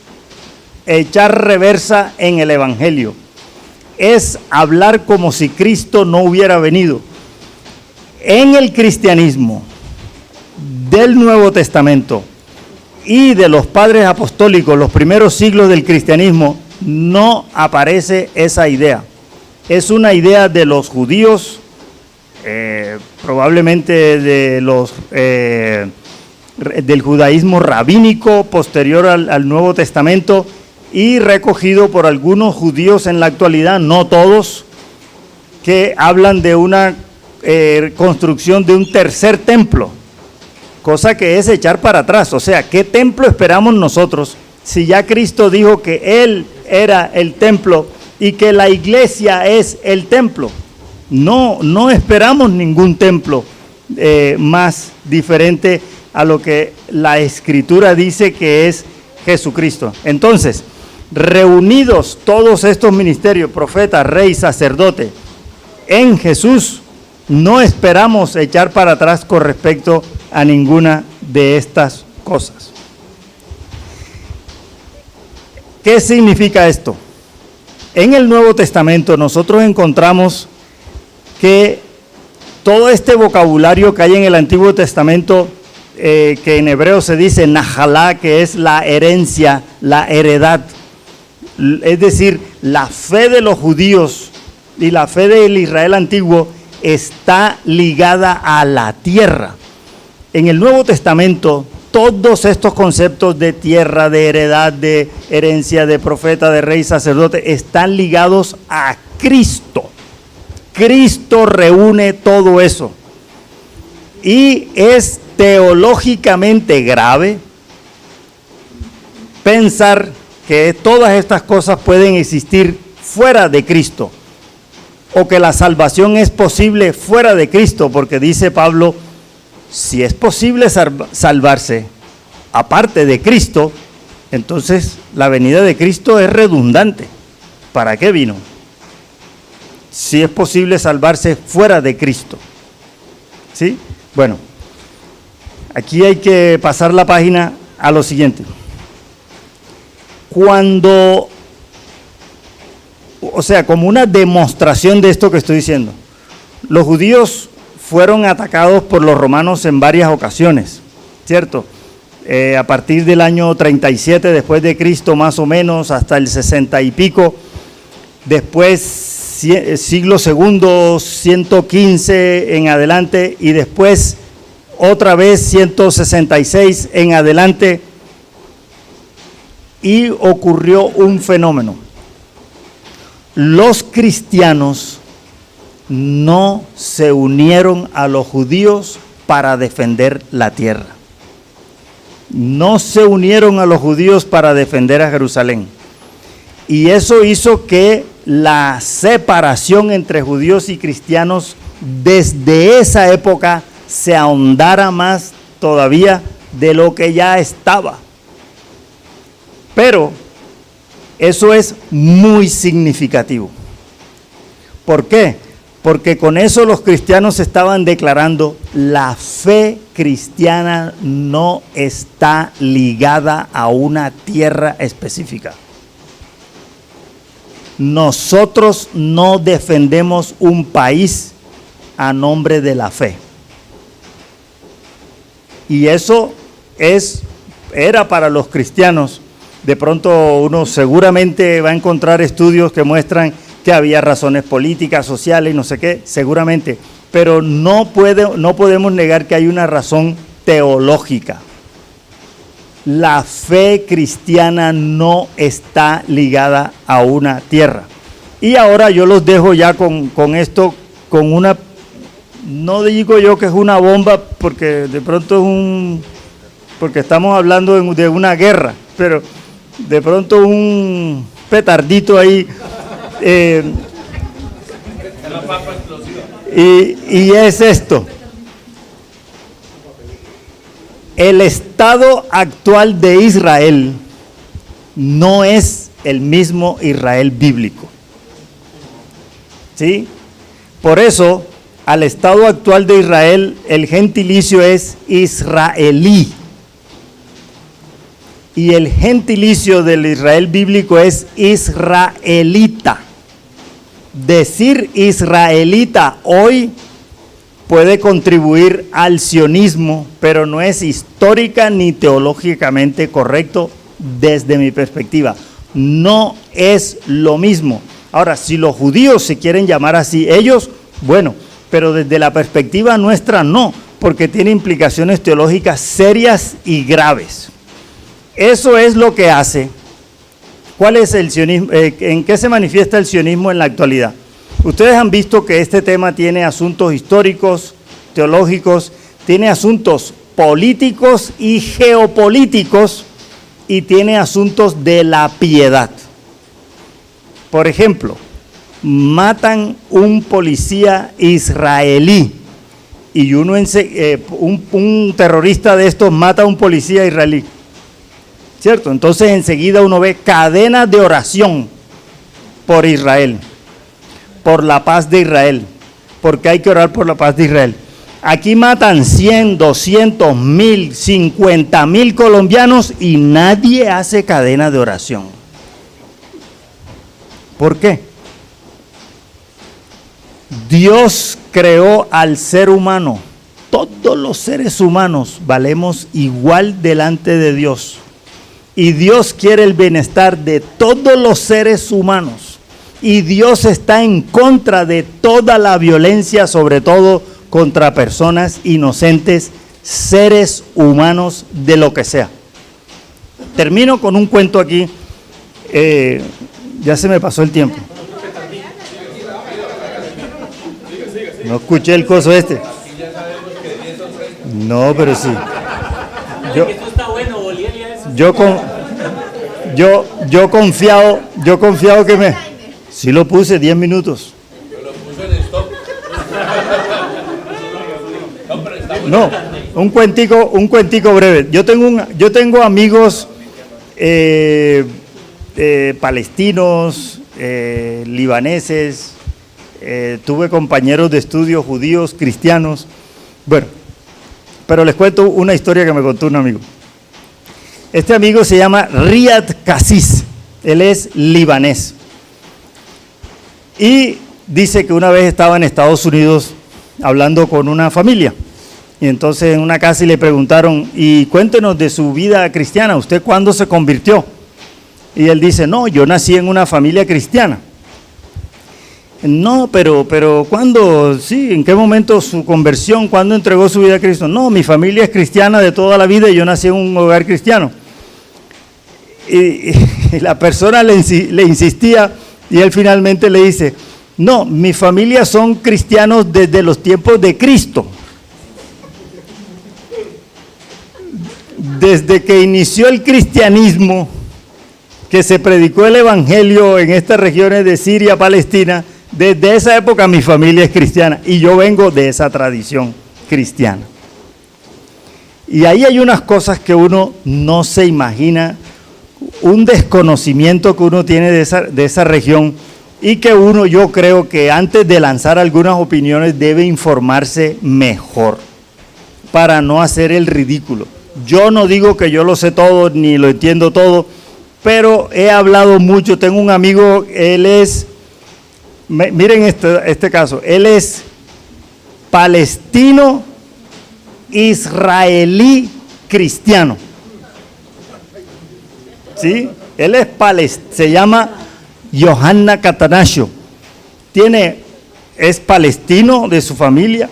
echar reversa en el Evangelio. Es hablar como si Cristo no hubiera venido. En el cristianismo del Nuevo Testamento y de los padres apostólicos, los primeros siglos del cristianismo, no aparece esa idea. Es una idea de los judíos, probablemente del judaísmo rabínico posterior al Nuevo Testamento, y recogido por algunos judíos en la actualidad, no todos, que hablan de una construcción de un tercer templo, cosa que es echar para atrás. O sea, ¿qué templo esperamos nosotros si ya Cristo dijo que Él era el templo y que la iglesia es el templo? No esperamos ningún templo más diferente a lo que la Escritura dice que es Jesucristo. Entonces, reunidos todos estos ministerios, profeta, rey, sacerdote, en Jesús, no esperamos echar para atrás con respecto a ninguna de estas cosas. ¿Qué significa esto? En el Nuevo Testamento nosotros encontramos que todo este vocabulario que hay en el Antiguo Testamento, que en hebreo se dice najalá, que es la herencia, la heredad, es decir, la fe de los judíos y la fe del Israel antiguo está ligada a la tierra. En el Nuevo Testamento, todos estos conceptos de tierra, de heredad, de herencia, de profeta, de rey, sacerdote, están ligados a Cristo. Cristo reúne todo eso. Y es teológicamente grave pensar que todas estas cosas pueden existir fuera de Cristo, o que la salvación es posible fuera de Cristo, porque dice Pablo, si es posible salvarse aparte de Cristo, entonces la venida de Cristo es redundante. ¿Para qué vino? Si es posible salvarse fuera de Cristo. ¿Sí? Bueno, aquí hay que pasar la página a lo siguiente. Cuando, o sea, como una demostración de esto que estoy diciendo, los judíos fueron atacados por los romanos en varias ocasiones, ¿cierto? A partir del año 37 después de Cristo, más o menos, hasta el 60 y pico, después siglo segundo, 115 en adelante, y después otra vez 166 en adelante, y ocurrió un fenómeno. Los cristianos no se unieron a los judíos para defender la tierra. No se unieron a los judíos para defender a Jerusalén. Y eso hizo que la separación entre judíos y cristianos desde esa época se ahondara más todavía de lo que ya estaba. Pero eso es muy significativo. ¿Por qué? Porque con eso los cristianos estaban declarando: la fe cristiana no está ligada a una tierra específica. Nosotros no defendemos un país a nombre de la fe. Y eso era para los cristianos. De pronto uno seguramente va a encontrar estudios que muestran que había razones políticas, sociales, no sé qué, seguramente. Pero no podemos negar que hay una razón teológica. La fe cristiana no está ligada a una tierra. Y ahora yo los dejo ya con esto, con una, no digo yo que es una bomba, porque de pronto porque estamos hablando de una guerra, pero de pronto un petardito ahí. Y es esto: el estado actual de Israel no es el mismo Israel bíblico. ¿Sí? Por eso, al estado actual de Israel, el gentilicio es israelí. Y el gentilicio del Israel bíblico es israelita. Decir israelita hoy puede contribuir al sionismo, pero no es histórica ni teológicamente correcto desde mi perspectiva. No es lo mismo. Ahora, si los judíos se quieren llamar así, ellos, bueno, pero desde la perspectiva nuestra no, porque tiene implicaciones teológicas serias y graves. Eso es lo que hace. ¿Cuál es el sionismo? ¿En qué se manifiesta el sionismo en la actualidad? Ustedes han visto que este tema tiene asuntos históricos, teológicos, tiene asuntos políticos y geopolíticos, y tiene asuntos de la piedad. Por ejemplo, matan un policía israelí, y un terrorista de estos mata a un policía israelí. ¿Cierto? Entonces enseguida uno ve cadenas de oración por Israel, por la paz de Israel, porque hay que orar por la paz de Israel. Aquí matan 100, 200, 1000, 50,000 colombianos y nadie hace cadena de oración. ¿Por qué? Dios creó al ser humano. Todos los seres humanos valemos igual delante de Dios. Y Dios quiere el bienestar de todos los seres humanos. Y Dios está en contra de toda la violencia, sobre todo contra personas inocentes, seres humanos de lo que sea. Termino con un cuento aquí. Ya se me pasó el tiempo. No escuché el coso este. No, pero sí. Yo confiado que me... Sí lo puse, 10 minutos. Yo lo puse en stop. No, un cuentico breve. Yo tengo amigos palestinos, libaneses, tuve compañeros de estudio judíos, cristianos. Bueno, pero les cuento una historia que me contó un amigo. Este amigo se llama Riyad Cassis, él es libanés. Y dice que una vez estaba en Estados Unidos hablando con una familia. Y entonces en una casa le preguntaron, y cuéntenos de su vida cristiana, ¿usted cuándo se convirtió? Y él dice, no, yo nací en una familia cristiana. No, pero ¿cuándo? Sí, ¿en qué momento su conversión? ¿Cuándo entregó su vida a Cristo? No, mi familia es cristiana de toda la vida y yo nací en un hogar cristiano. Y la persona le insistía y él finalmente le dice, no, mi familia son cristianos desde los tiempos de Cristo. Desde que inició el cristianismo, que se predicó el evangelio en estas regiones de Siria, Palestina, Desde esa época mi familia es cristiana y yo vengo de esa tradición cristiana. Y ahí hay unas cosas que uno no se imagina, un desconocimiento que uno tiene de esa región y que uno, yo creo que antes de lanzar algunas opiniones debe informarse mejor para no hacer el ridículo. Yo no digo que yo lo sé todo ni lo entiendo todo, pero he hablado mucho. Tengo un amigo, él es, miren este caso, él es palestino israelí cristiano. ¿Sí? Él es se llama Yohanna Catanasio. Es palestino de su familia,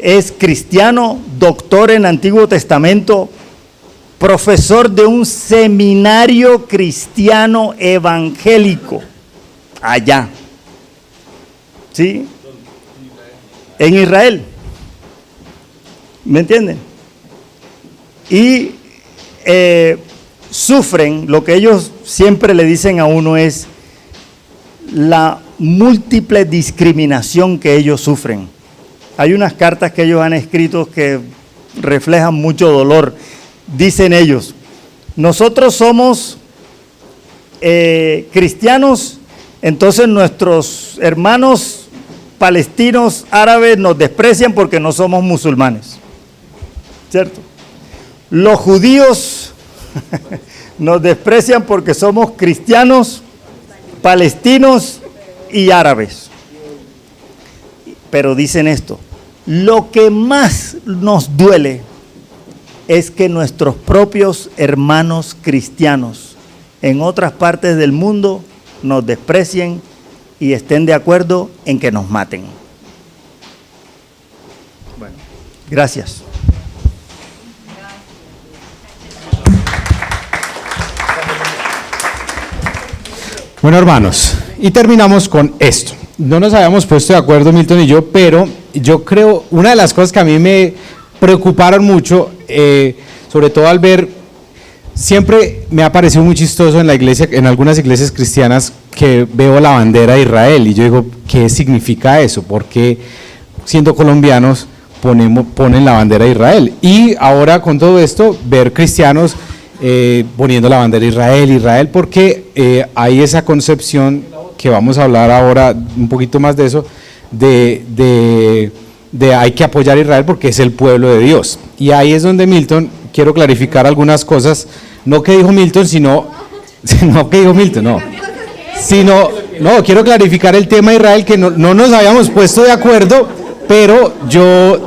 es cristiano, doctor en Antiguo Testamento, profesor de un seminario cristiano evangélico allá. ¿Sí? En Israel. ¿Me entienden? Y sufren, lo que ellos siempre le dicen a uno es la múltiple discriminación que ellos sufren. Hay unas cartas que ellos han escrito que reflejan mucho dolor. Dicen ellos, nosotros somos cristianos, entonces nuestros hermanos palestinos, árabes, nos desprecian porque no somos musulmanes. ¿Cierto? Los judíos nos desprecian porque somos cristianos, palestinos y árabes. Pero dicen esto, lo que más nos duele es que nuestros propios hermanos cristianos en otras partes del mundo nos desprecien y estén de acuerdo en que nos maten. Bueno, gracias. Bueno, hermanos, y terminamos con esto. No nos habíamos puesto de acuerdo Milton y yo, pero yo creo, una de las cosas que a mí me preocuparon mucho, sobre todo al ver, siempre me ha parecido muy chistoso en la iglesia, en algunas iglesias cristianas, que veo la bandera de Israel, y yo digo, ¿qué significa eso? ¿Por qué, siendo colombianos, ponen la bandera de Israel? Y ahora con todo esto, ver cristianos poniendo la bandera de Israel, porque hay esa concepción que vamos a hablar ahora un poquito más de eso, de hay que apoyar a Israel porque es el pueblo de Dios. Y ahí es donde Milton, quiero clarificar algunas cosas, no que dijo Milton, sino quiero clarificar el tema de Israel, que no nos habíamos puesto de acuerdo, pero yo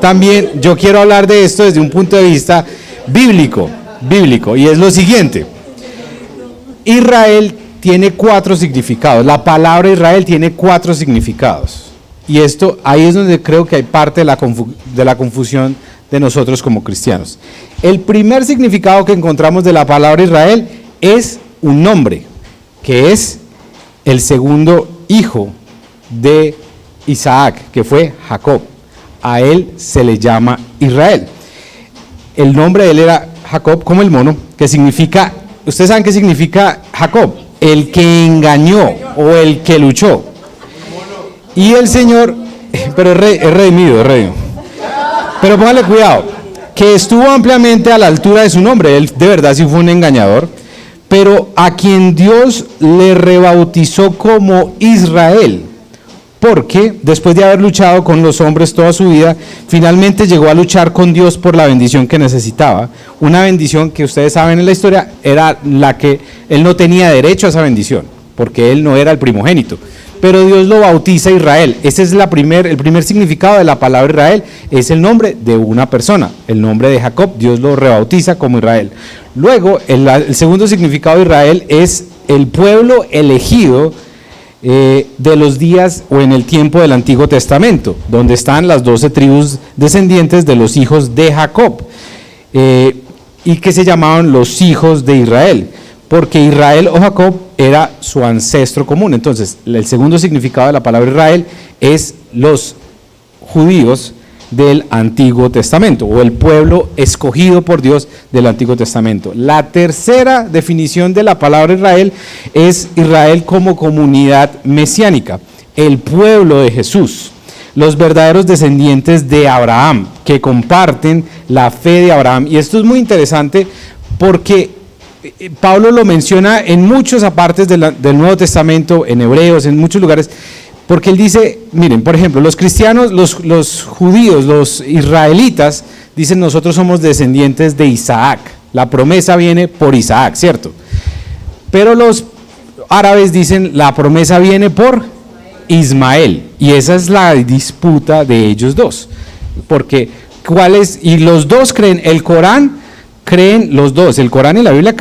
quiero hablar de esto desde un punto de vista bíblico, y es lo siguiente: Israel tiene 4 significados, la palabra Israel tiene 4 significados, y ahí es donde creo que hay parte de la confusión de nosotros como cristianos. El primer significado que encontramos de la palabra Israel es un nombre, que es el segundo hijo de Isaac, que fue Jacob. A él se le llama Israel. El nombre de él era Jacob, como el mono, que significa, ¿ustedes saben qué significa Jacob? El que engañó o el que luchó. Y el Señor, pero es redimido. Pero póngale cuidado, que estuvo ampliamente a la altura de su nombre. Él de verdad sí fue un engañador, pero a quien Dios le rebautizó como Israel, porque después de haber luchado con los hombres toda su vida, finalmente llegó a luchar con Dios por la bendición que necesitaba. Una bendición que ustedes saben en la historia era la que él no tenía derecho a esa bendición, porque él no era el primogénito. Pero Dios lo bautiza Israel. Ese es el primer significado de la palabra Israel, es el nombre de una persona. El nombre de Jacob, Dios lo rebautiza como Israel. Luego, el segundo significado de Israel es el pueblo elegido de los días o en el tiempo del Antiguo Testamento, donde están las 12 tribus descendientes de los hijos de Jacob, y que se llamaban los hijos de Israel, porque Israel o Jacob era su ancestro común. Entonces, el segundo significado de la palabra Israel es los judíos del Antiguo Testamento, o el pueblo escogido por Dios del Antiguo Testamento. La tercera definición de la palabra Israel es Israel como comunidad mesiánica. el pueblo de Jesús, los verdaderos descendientes de Abraham, que comparten la fe de Abraham. Y esto es muy interesante porque Pablo lo menciona en muchas partes del Nuevo Testamento, en Hebreos, en muchos lugares, porque él dice, miren, por ejemplo, los cristianos, los judíos, los israelitas, dicen nosotros somos descendientes de Isaac, la promesa viene por Isaac, ¿cierto? Pero los árabes dicen la promesa viene por Ismael, y esa es la disputa de ellos dos, porque y los dos creen, el Corán creen los dos, el Corán y la Biblia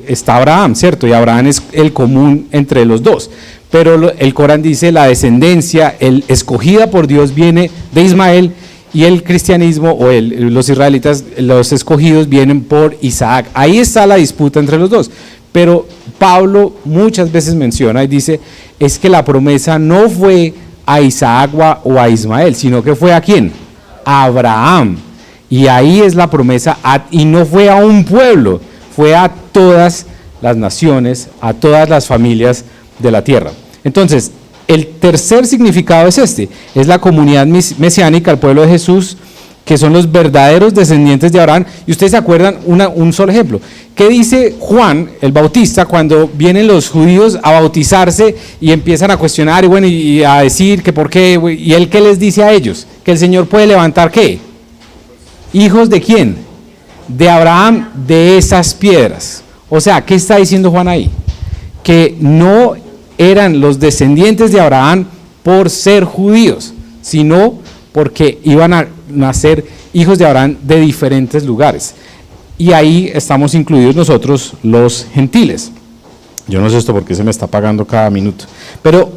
está Abraham, ¿cierto? Y Abraham es el común entre los dos, pero el Corán dice la descendencia, el escogida por Dios viene de Ismael, y el cristianismo o los israelitas, los escogidos vienen por Isaac. Ahí está la disputa entre los dos. Pero Pablo muchas veces menciona y dice, es que la promesa no fue a Isaac o a Ismael, sino que fue a ¿quién? A Abraham. Y ahí es la promesa, y no fue a un pueblo, fue a todas las naciones, a todas las familias de la tierra. Entonces, el tercer significado es es la comunidad mesiánica, el pueblo de Jesús, que son los verdaderos descendientes de Abraham. Y ustedes se acuerdan, un solo ejemplo. ¿Qué dice Juan, el Bautista, cuando vienen los judíos a bautizarse y empiezan a cuestionar y a decir que por qué? ¿Y él qué les dice a ellos? Que el Señor puede levantar ¿qué? ¿Hijos de quién? De Abraham, de esas piedras. O sea, ¿qué está diciendo Juan ahí? Que no eran los descendientes de Abraham por ser judíos, sino porque iban a nacer hijos de Abraham de diferentes lugares. Y ahí estamos incluidos nosotros los gentiles. Yo no sé esto porque se me está pagando cada minuto. Pero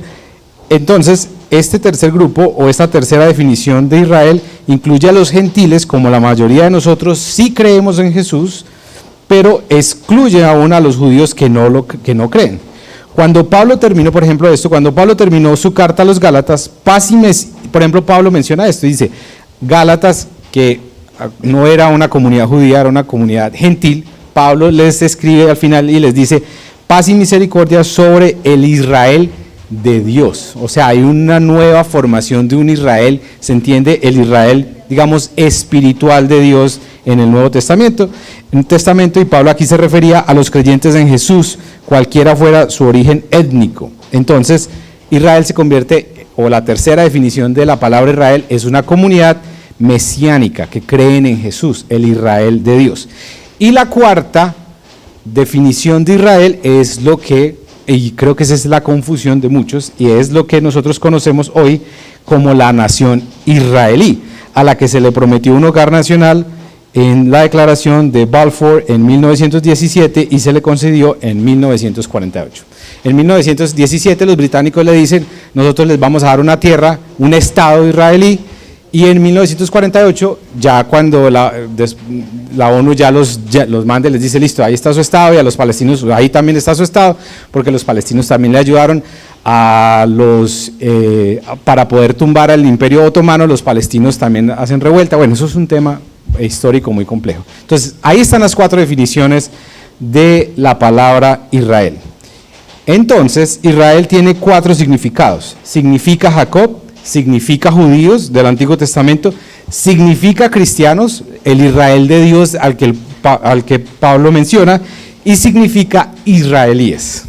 entonces este tercer grupo o esta tercera definición de Israel incluye a los gentiles, como la mayoría de nosotros sí creemos en Jesús, pero excluye aún a los judíos que no creen. Cuando Pablo terminó, por ejemplo, cuando Pablo terminó su carta a los Gálatas, por ejemplo, Pablo menciona esto, dice, Gálatas, que no era una comunidad judía, era una comunidad gentil, Pablo les escribe al final y les dice, paz y misericordia sobre el Israel de Dios. O sea, hay una nueva formación de un Israel, se entiende el Israel, digamos, espiritual de Dios en el Nuevo Testamento. Y Pablo aquí se refería a los creyentes en Jesús, cualquiera fuera su origen étnico. Entonces, Israel se convierte, o la tercera definición de la palabra Israel, es una comunidad mesiánica que creen en Jesús, el Israel de Dios. Y la cuarta definición de Israel es lo que, y creo que esa es la confusión de muchos, y es lo que nosotros conocemos hoy como la nación israelí, a la que se le prometió un hogar nacional en la declaración de Balfour en 1917 y se le concedió en 1948. En 1917 los británicos le dicen, nosotros les vamos a dar una tierra, un estado israelí, y en 1948, ya cuando la ONU ya los manda y les dice, listo, ahí está su estado, y a los palestinos, ahí también está su estado, porque los palestinos también le ayudaron para poder tumbar al Imperio Otomano, los palestinos también hacen revuelta. Bueno, eso es un tema histórico muy complejo. Entonces, ahí están las cuatro definiciones de la palabra Israel. Entonces, Israel tiene cuatro significados. Significa Jacob, significa judíos del Antiguo Testamento, significa cristianos, el Israel de Dios al que Pablo menciona, y significa israelíes.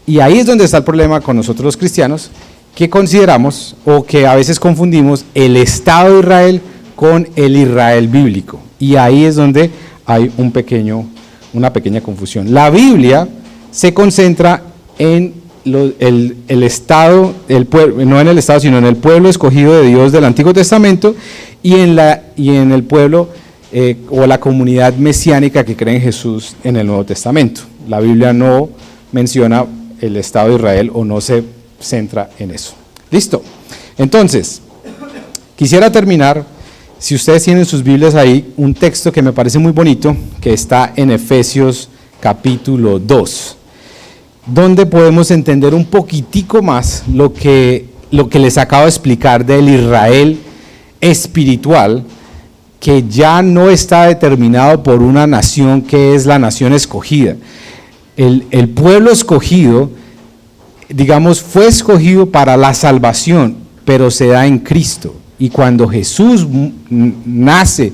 Y ahí es donde está el problema con nosotros los cristianos, que consideramos o que a veces confundimos el Estado de Israel con el Israel bíblico. Y ahí es donde hay una pequeña confusión. La Biblia se concentra en el Estado, no en el Estado, sino en el pueblo escogido de Dios del Antiguo Testamento y en el pueblo o la comunidad mesiánica que cree en Jesús en el Nuevo Testamento. La Biblia no menciona el Estado de Israel o no se centra en eso. Listo. Entonces, quisiera terminar, si ustedes tienen sus Biblias ahí, un texto que me parece muy bonito, que está en Efesios capítulo 2, donde podemos entender un poquitico más lo que les acabo de explicar del Israel espiritual, que ya no está determinado por una nación que es la nación escogida. El pueblo escogido digamos, fue escogido para la salvación, pero se da en Cristo. Y cuando Jesús nace,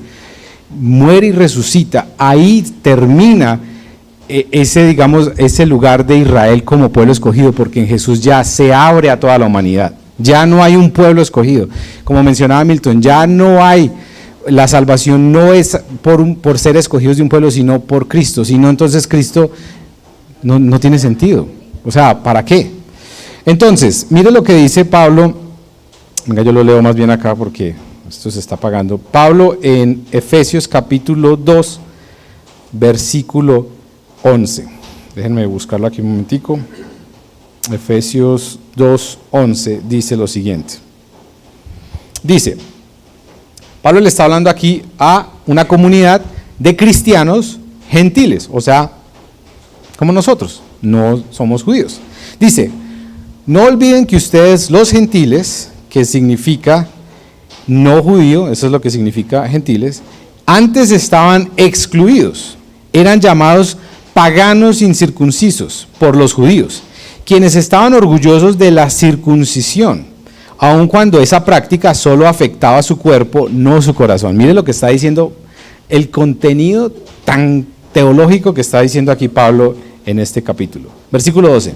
muere y resucita, ahí termina ese, digamos, ese lugar de Israel como pueblo escogido, porque en Jesús ya se abre a toda la humanidad. Ya no hay un pueblo escogido. Como mencionaba Milton, ya no hay, la salvación no es por ser escogidos de un pueblo, sino por Cristo. Si no, entonces Cristo no tiene sentido. O sea, ¿para qué? Entonces, mire lo que dice Pablo. Venga, yo lo leo más bien acá porque esto se está apagando. Pablo en Efesios capítulo 2, versículo 11. Déjenme buscarlo aquí un momentico. Efesios 2:11 dice lo siguiente. Dice, Pablo le está hablando aquí a una comunidad de cristianos gentiles, o sea, como nosotros, no somos judíos. Dice, no olviden que ustedes los gentiles, que significa no judío, eso es lo que significa gentiles, antes estaban excluidos, eran llamados paganos incircuncisos por los judíos, quienes estaban orgullosos de la circuncisión, aun cuando esa práctica solo afectaba su cuerpo, no su corazón. Mire lo que está diciendo, el contenido tan teológico que está diciendo aquí Pablo en este capítulo. Versículo 12.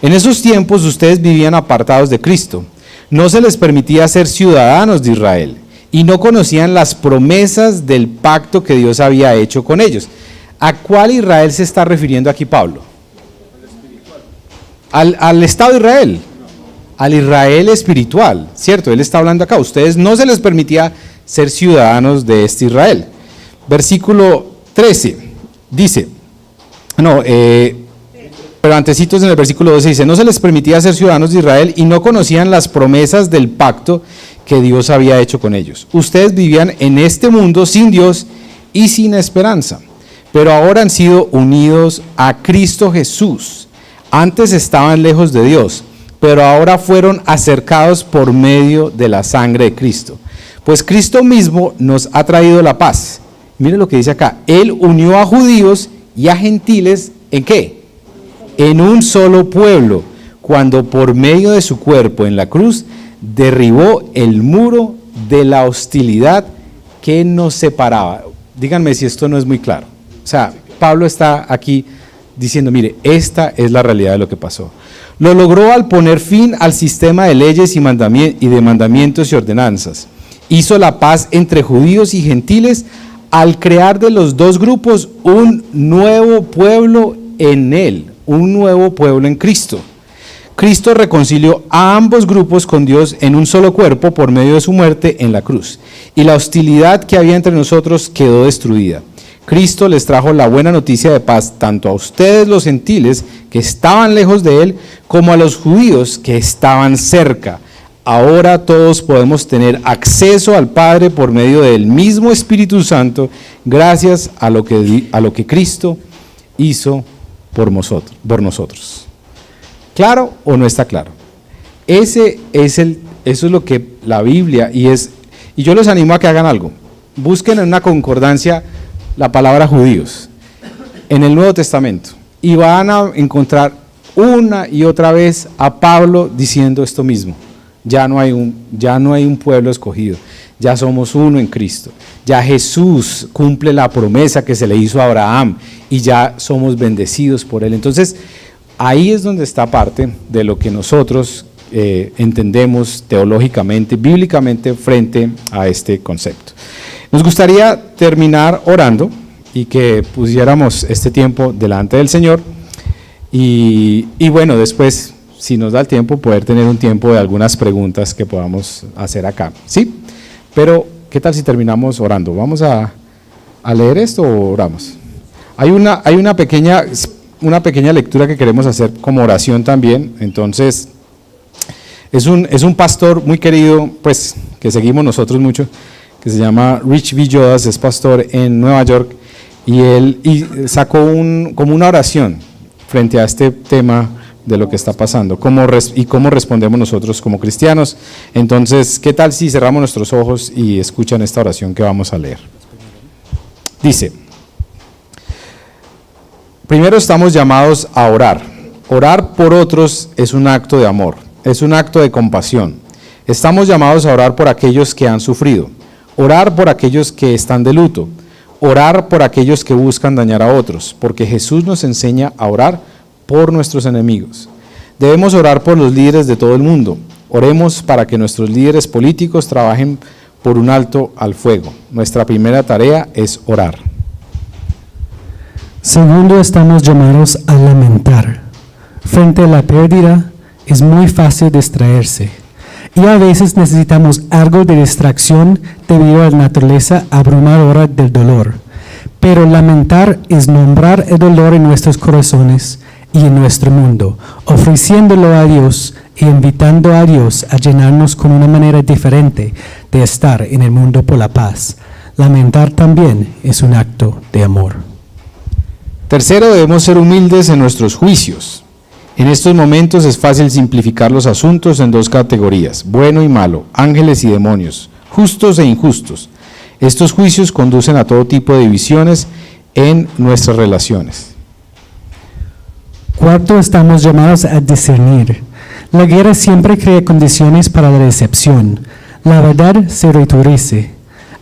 En esos tiempos ustedes vivían apartados de Cristo, no se les permitía ser ciudadanos de Israel y no conocían las promesas del pacto que Dios había hecho con ellos. ¿A cuál Israel se está refiriendo aquí Pablo? Al Estado de Israel, al Israel espiritual, ¿cierto? Él está hablando acá, ustedes no se les permitía ser ciudadanos de este Israel. Versículo 13, dice, pero antecitos en el versículo 12 dice, no se les permitía ser ciudadanos de Israel y no conocían las promesas del pacto que Dios había hecho con ellos. Ustedes vivían en este mundo sin Dios y sin esperanza, pero ahora han sido unidos a Cristo Jesús. Antes estaban lejos de Dios, pero ahora fueron acercados por medio de la sangre de Cristo. Pues Cristo mismo nos ha traído la paz. Mire lo que dice acá, Él unió a judíos y a gentiles, ¿en qué? En un solo pueblo, cuando por medio de su cuerpo en la cruz, derribó el muro de la hostilidad que nos separaba. Díganme si esto no es muy claro. O sea, Pablo está aquí diciendo, mire, esta es la realidad de lo que pasó. Lo logró al poner fin al sistema de leyes y de mandamientos y ordenanzas. Hizo la paz entre judíos y gentiles al crear de los dos grupos un nuevo pueblo en él, un nuevo pueblo en Cristo. Cristo reconcilió a ambos grupos con Dios en un solo cuerpo por medio de su muerte en la cruz, y la hostilidad que había entre nosotros quedó destruida. Cristo les trajo la buena noticia de paz tanto a ustedes los gentiles que estaban lejos de Él, como a los judíos que estaban cerca. Ahora todos podemos tener acceso al Padre por medio del mismo Espíritu Santo, gracias a lo que Cristo hizo por nosotros. ¿Claro o no está claro? Eso es lo que la Biblia, y yo los animo a que hagan algo. Busquen en una concordancia la palabra judíos en el Nuevo Testamento y van a encontrar una y otra vez a Pablo diciendo esto mismo. Ya no hay un pueblo escogido, ya somos uno en Cristo. Ya Jesús cumple la promesa que se le hizo a Abraham y ya somos bendecidos por él. Entonces, ahí es donde está parte de lo que nosotros entendemos teológicamente, bíblicamente frente a este concepto. Nos gustaría terminar orando y que pusiéramos este tiempo delante del Señor y bueno, después, si nos da el tiempo, poder tener un tiempo de algunas preguntas que podamos hacer acá, ¿sí? Pero, ¿qué tal si terminamos orando? ¿Vamos a leer esto o oramos? Hay una pequeña lectura que queremos hacer como oración también. Entonces, es un pastor muy querido, pues, que seguimos nosotros mucho, que se llama Rich Villodas, es pastor en Nueva York, y él sacó como una oración frente a este tema de lo que está pasando, y cómo respondemos nosotros como cristianos. Entonces, ¿qué tal si cerramos nuestros ojos y escuchan esta oración que vamos a leer? Dice, primero estamos llamados a orar. Orar por otros es un acto de amor, es un acto de compasión. Estamos llamados a orar por aquellos que han sufrido, orar por aquellos que están de luto, orar por aquellos que buscan dañar a otros, porque Jesús nos enseña a orar por nuestros enemigos. Debemos orar por los líderes de todo el mundo. Oremos para que nuestros líderes políticos trabajen por un alto al fuego. Nuestra primera tarea es orar. Segundo, estamos llamados a lamentar. Frente a la pérdida, es muy fácil distraerse. Y a veces necesitamos algo de distracción debido a la naturaleza abrumadora del dolor. Pero lamentar es nombrar el dolor en nuestros corazones y en nuestro mundo, ofreciéndolo a Dios e invitando a Dios a llenarnos con una manera diferente de estar en el mundo por la paz. Lamentar también es un acto de amor. Tercero, debemos ser humildes en nuestros juicios. En estos momentos es fácil simplificar los asuntos en dos categorías, bueno y malo, ángeles y demonios, justos e injustos. Estos juicios conducen a todo tipo de divisiones en nuestras relaciones. Cuarto, estamos llamados a discernir. La guerra siempre crea condiciones para la decepción. La verdad se retuerce.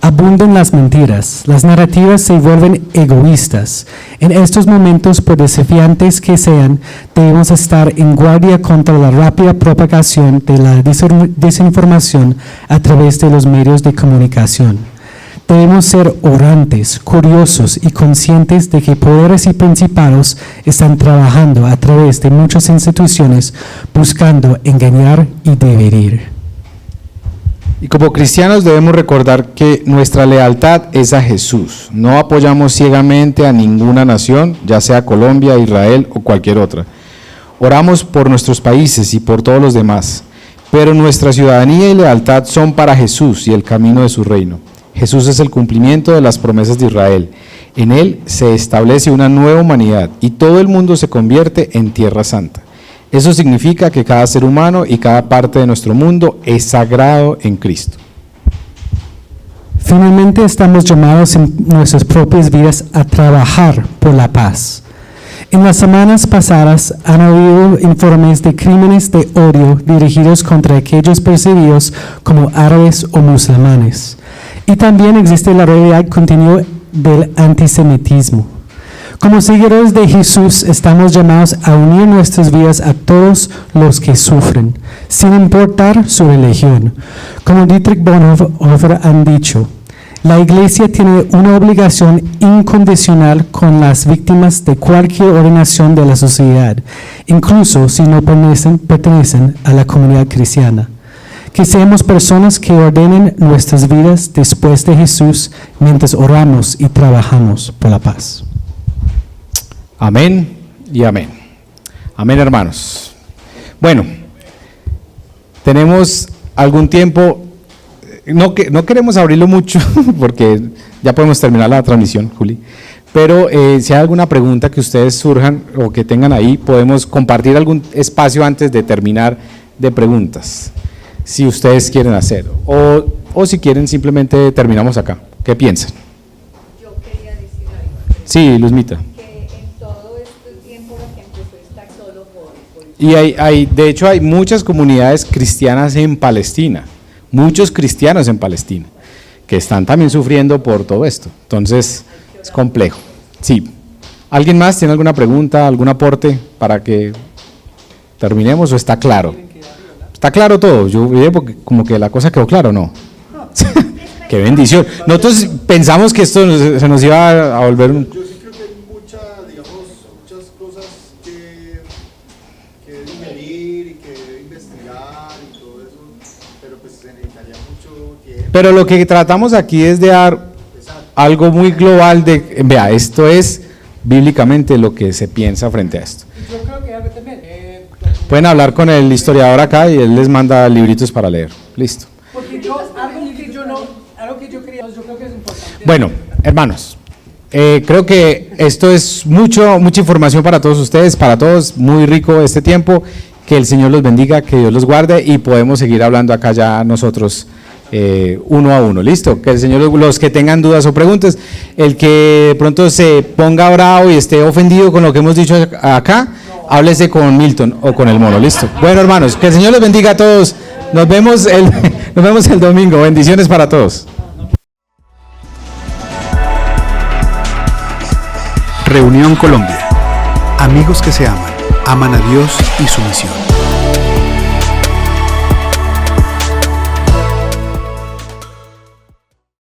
Abundan las mentiras. Las narrativas se vuelven egoístas. En estos momentos, por desafiantes que sean, debemos estar en guardia contra la rápida propagación de la desinformación a través de los medios de comunicación. Debemos ser orantes, curiosos y conscientes de que poderes y principados están trabajando a través de muchas instituciones buscando engañar y dividir. Y como cristianos debemos recordar que nuestra lealtad es a Jesús. No apoyamos ciegamente a ninguna nación, ya sea Colombia, Israel o cualquier otra. Oramos por nuestros países y por todos los demás, pero nuestra ciudadanía y lealtad son para Jesús y el camino de su reino. Jesús es el cumplimiento de las promesas de Israel. En Él se establece una nueva humanidad y todo el mundo se convierte en tierra santa. Eso significa que cada ser humano y cada parte de nuestro mundo es sagrado en Cristo. Finalmente, estamos llamados en nuestras propias vidas a trabajar por la paz. En las semanas pasadas han habido informes de crímenes de odio dirigidos contra aquellos percibidos como árabes o musulmanes. Y también existe la realidad continua del antisemitismo. Como seguidores de Jesús, estamos llamados a unir nuestras vidas a todos los que sufren, sin importar su religión. Como Dietrich Bonhoeffer han dicho, la Iglesia tiene una obligación incondicional con las víctimas de cualquier ordenación de la sociedad, incluso si no pertenecen a la comunidad cristiana. Que seamos personas que ordenen nuestras vidas después de Jesús mientras oramos y trabajamos por la paz. Amén y amén. Amén, hermanos. Bueno, tenemos algún tiempo, no queremos abrirlo mucho porque ya podemos terminar la transmisión, Juli, pero si hay alguna pregunta que ustedes surjan o que tengan ahí, podemos compartir algún espacio antes de terminar de preguntas, si ustedes quieren hacer, o si quieren simplemente terminamos acá. ¿Qué piensan? Yo quería decir algo. Sí, Luzmita. Y de hecho hay muchas comunidades cristianas en Palestina, muchos cristianos en Palestina, que están también sufriendo por todo esto. Entonces, es complejo. Sí. ¿Alguien más tiene alguna pregunta, algún aporte para que terminemos o está claro? ¿Está claro todo? Yo vi porque como que la cosa quedó clara, ¿no? ¡Qué bendición! Nosotros pensamos que esto se nos iba a volver un... Yo sí creo que hay muchas cosas que digerir y que investigar y todo eso, pero pues se necesitaría mucho tiempo. Pero lo que tratamos aquí es de dar algo muy global de, vea, esto es bíblicamente lo que se piensa frente a esto. Yo creo que algo también. Pueden hablar con el historiador acá y él les manda libritos para leer. Listo. Porque algo que yo quería, yo creo que es importante. Bueno, hermanos, creo que esto es mucha información para todos ustedes, para todos, muy rico este tiempo. Que el Señor los bendiga, que Dios los guarde y podemos seguir hablando acá ya nosotros uno a uno. Listo, que el Señor, los que tengan dudas o preguntas, el que pronto se ponga bravo y esté ofendido con lo que hemos dicho acá, háblese con Milton o con el mono, listo. Bueno, hermanos, que el Señor les bendiga a todos. Nos vemos el domingo. Bendiciones para todos. Reunión Colombia. Amigos que se aman, aman a Dios y su misión.